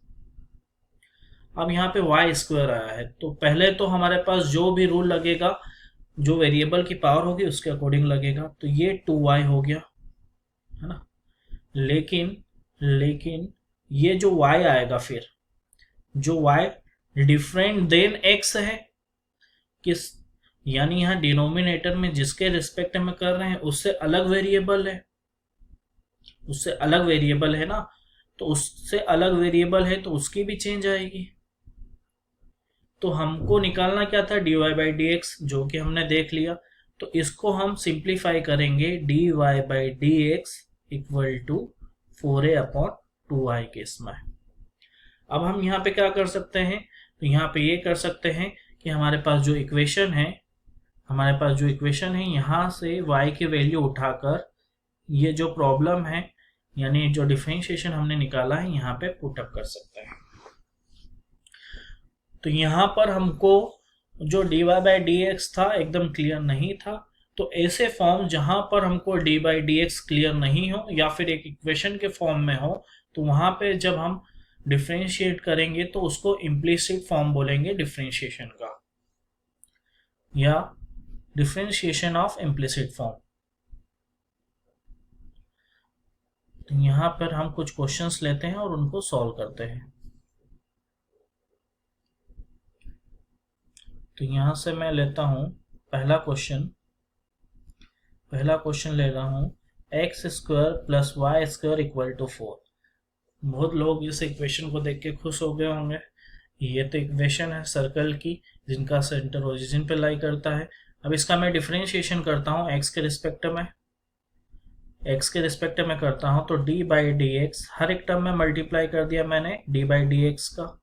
अब यहाँ पे y स्क्वायर आया है, तो पहले तो हमारे पास जो भी रूल लगेगा, जो वेरिएबल की पावर होगी उसके अकॉर्डिंग लगेगा। तो ये 2y हो गया, है ना। लेकिन ये जो y आएगा, फिर जो y डिफरेंट देन x है, किस, यानी यहाँ डिनोमिनेटर में जिसके रिस्पेक्ट में कर रहे हैं उससे अलग वेरिएबल है, ना। तो उससे अलग वेरिएबल है तो उसकी भी चेंज आएगी। तो हमको निकालना क्या था, dy बाई डी एक्स, जो कि हमने देख लिया। तो इसको हम सिंप्लीफाई करेंगे, dy by D X equal to 4a upon 2i case में। अब हम यहाँ पे क्या कर सकते हैं, तो यहाँ पे ये कर सकते हैं कि हमारे पास जो इक्वेशन है, यहाँ से y की वैल्यू उठाकर ये जो प्रॉब्लम है, यानी जो डिफरेंशिएशन हमने निकाला है, यहाँ पे पुटअप कर सकते हैं। तो यहाँ पर हमको जो dy बाई डी एक्स था एकदम क्लियर नहीं था। तो ऐसे फॉर्म जहां पर हमको dy by D x clear नहीं हो या फिर एक इक्वेशन के फॉर्म में हो, तो वहां पे जब हम डिफरेंशिएट करेंगे तो उसको इम्प्लिसिट फॉर्म बोलेंगे डिफरेंशिएशन का, या डिफरेंशिएशन ऑफ इम्प्लिसिट फॉर्म। तो यहाँ पर हम कुछ क्वेश्चंस लेते हैं और उनको सॉल्व करते हैं। तो यहाँ से मैं लेता हूँ पहला क्वेश्चन ले रहा हूँ, X square plus Y square equal to 4। बहुत लोग इस इक्वेशन को देख के खुश हो गए होंगे। ये तो इक्वेशन है सर्कल की जिनका सेंटर ओरिजिन पे लाई करता है। अब इसका मैं डिफरेंशिएशन करता हूँ एक्स के रिस्पेक्ट में करता हूँ। तो डी बाई डी एक्स, हर एक टर्म में मल्टीप्लाई कर दिया मैंने डी बाई डी एक्स का,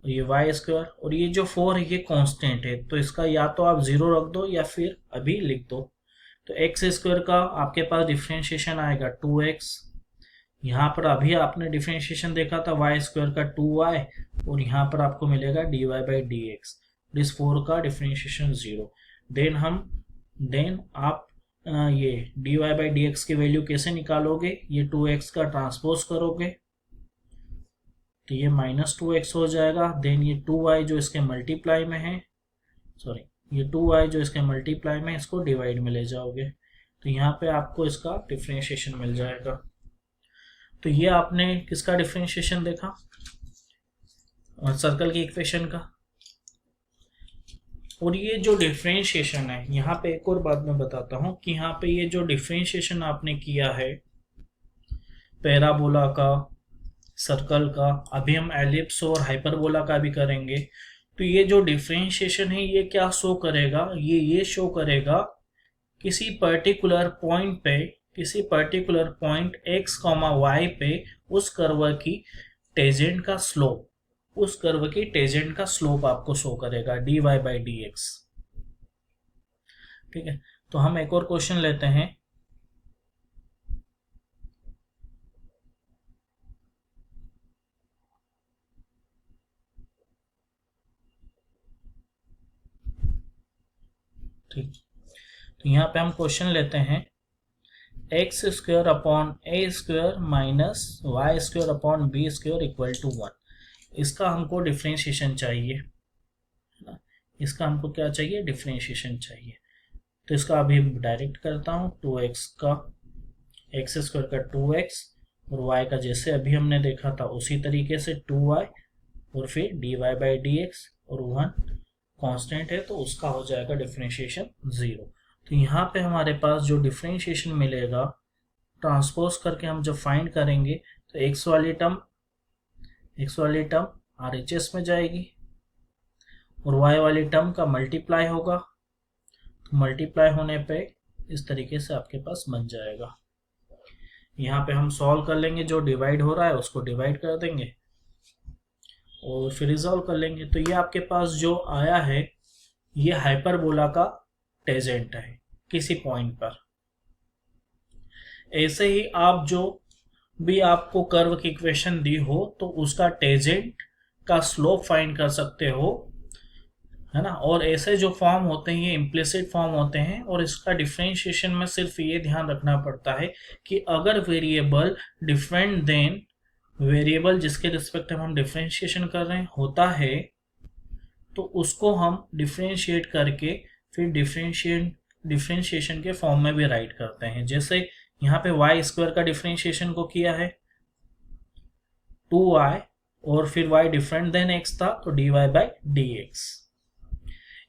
ये वाई स्क्वायर, और ये जो 4 है ये कांस्टेंट है, तो इसका या तो आप 0 रख दो या फिर अभी लिख दो। तो एक्स स्क्वायर का आपके पास डिफरेंशिएशन आएगा 2x। यहाँ पर अभी आपने डिफरेंशिएशन देखा था y स्क्वायर का 2y, और यहाँ पर आपको मिलेगा dy बाई डी एक्स। इस 4 का डिफरेंशिएशन 0। देन आप ये dy बाई डी एक्स की वैल्यू कैसे निकालोगे, ये 2x का ट्रांसपोज करोगे तो ये -2x हो जाएगा। देन ये 2y जो इसके मल्टीप्लाई में है, इसको डिवाइड में ले जाओगे तो यहाँ पे आपको इसका डिफरेंशिएशन मिल जाएगा। तो ये आपने किसका डिफरेंशिएशन देखा, सर्कल की इक्वेशन का। और ये जो डिफरेंशिएशन है, यहाँ पे एक और बात मैं बताता हूँ कि यहाँ पे ये जो डिफरेंशिएशन आपने किया है पैराबोला का, सर्कल का, अभी हम एलिप्स और हाइपरबोला का भी करेंगे। तो ये जो डिफरेंशिएशन है ये क्या शो करेगा, ये शो करेगा किसी पर्टिकुलर पॉइंट पे, किसी पर्टिकुलर पॉइंट x, y पे उस कर्व की टेंजेंट का स्लोप, उस कर्व की टेंजेंट का स्लोप आपको शो करेगा dy बाई dx। ठीक है, तो हम एक और क्वेश्चन लेते हैं। ठीक, तो यहाँ पे हम क्वेश्चन लेते हैं X square upon A square minus Y square upon B square equal to 1। इसका हमको डिफरेंशिएशन चाहिए, है ना। इसका हमको क्या चाहिए, डिफरेंशिएशन चाहिए। तो इसका अभी डायरेक्ट करता हूँ, 2x का एक्स स्क्वायर का 2x और y का जैसे अभी हमने देखा था उसी तरीके से 2y और फिर dy बाई dx और 1 कांस्टेंट है तो उसका हो जाएगा डिफरेंशिएशन 0। तो यहाँ पे हमारे पास जो डिफरेंशिएशन मिलेगा ट्रांसपोज करके हम जब फाइंड करेंगे तो x वाली टर्म RHS में जाएगी और y वाली टर्म का मल्टीप्लाई होगा। तो मल्टीप्लाई होने पे इस तरीके से आपके पास बन जाएगा। यहाँ पे हम सॉल्व कर लेंगे, जो डिवाइड हो रहा है उसको डिवाइड कर देंगे और फिर रिजॉल्व कर लेंगे। तो ये आपके पास जो आया है ये हाइपरबोला का टेंजेंट है किसी पॉइंट पर। ऐसे ही आप जो भी आपको कर्व की इक्वेशन दी हो तो उसका टेंजेंट का स्लोप फाइंड कर सकते हो, है ना। और ऐसे जो फॉर्म होते हैं ये इम्प्लिसिट फॉर्म होते हैं और इसका डिफरेंशिएशन में सिर्फ ये ध्यान रखना पड़ता है कि अगर वेरिएबल डिफरेंट देन वेरिएबल जिसके रिस्पेक्ट में हम डिफरेंशिएशन कर रहे हैं होता है तो उसको हम डिफरेंशिएट करके फिर डिफरेंशिएशन के फॉर्म में भी राइट करते हैं। जैसे यहाँ पे y स्क्वायर का डिफरेंशिएशन को किया है 2y और फिर y डिफरेंट देन x था तो dy बाई dx।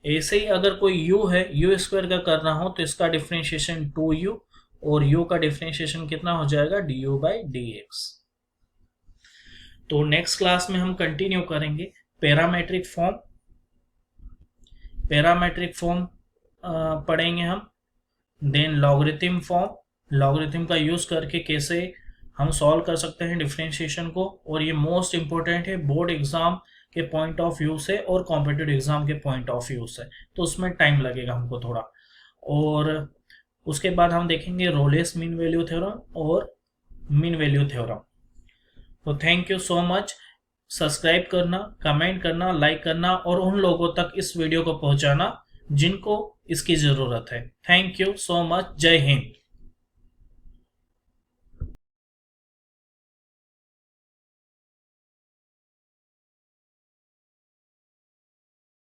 ऐसे ही अगर कोई u है, u स्क्वायर का करना हो तो इसका डिफरेंशिएशन 2u और u का डिफरेंशिएशन कितना हो जाएगा du बाई dx। तो नेक्स्ट क्लास में हम कंटिन्यू करेंगे पैरामेट्रिक फॉर्म पढ़ेंगे हम, देन लॉगरिथम फॉर्म, लॉगरिथम का यूज करके कैसे हम सॉल्व कर सकते हैं डिफरेंशिएशन को। और ये मोस्ट इंपॉर्टेंट है बोर्ड एग्जाम के पॉइंट ऑफ व्यू से और कॉम्पिटिटिव एग्जाम के पॉइंट ऑफ व्यू से, तो उसमें टाइम लगेगा हमको थोड़ा। और उसके बाद हम देखेंगे रोलेस मीन वैल्यू थ्योरम और मीन वैल्यू थ्योरम। तो thank you so much. Subscribe करना, कमेंट करना, लाइक करना और उन लोगों तक इस वीडियो को पहुंचाना जिनको इसकी जरूरत है। Thank you so much. जय हिंद।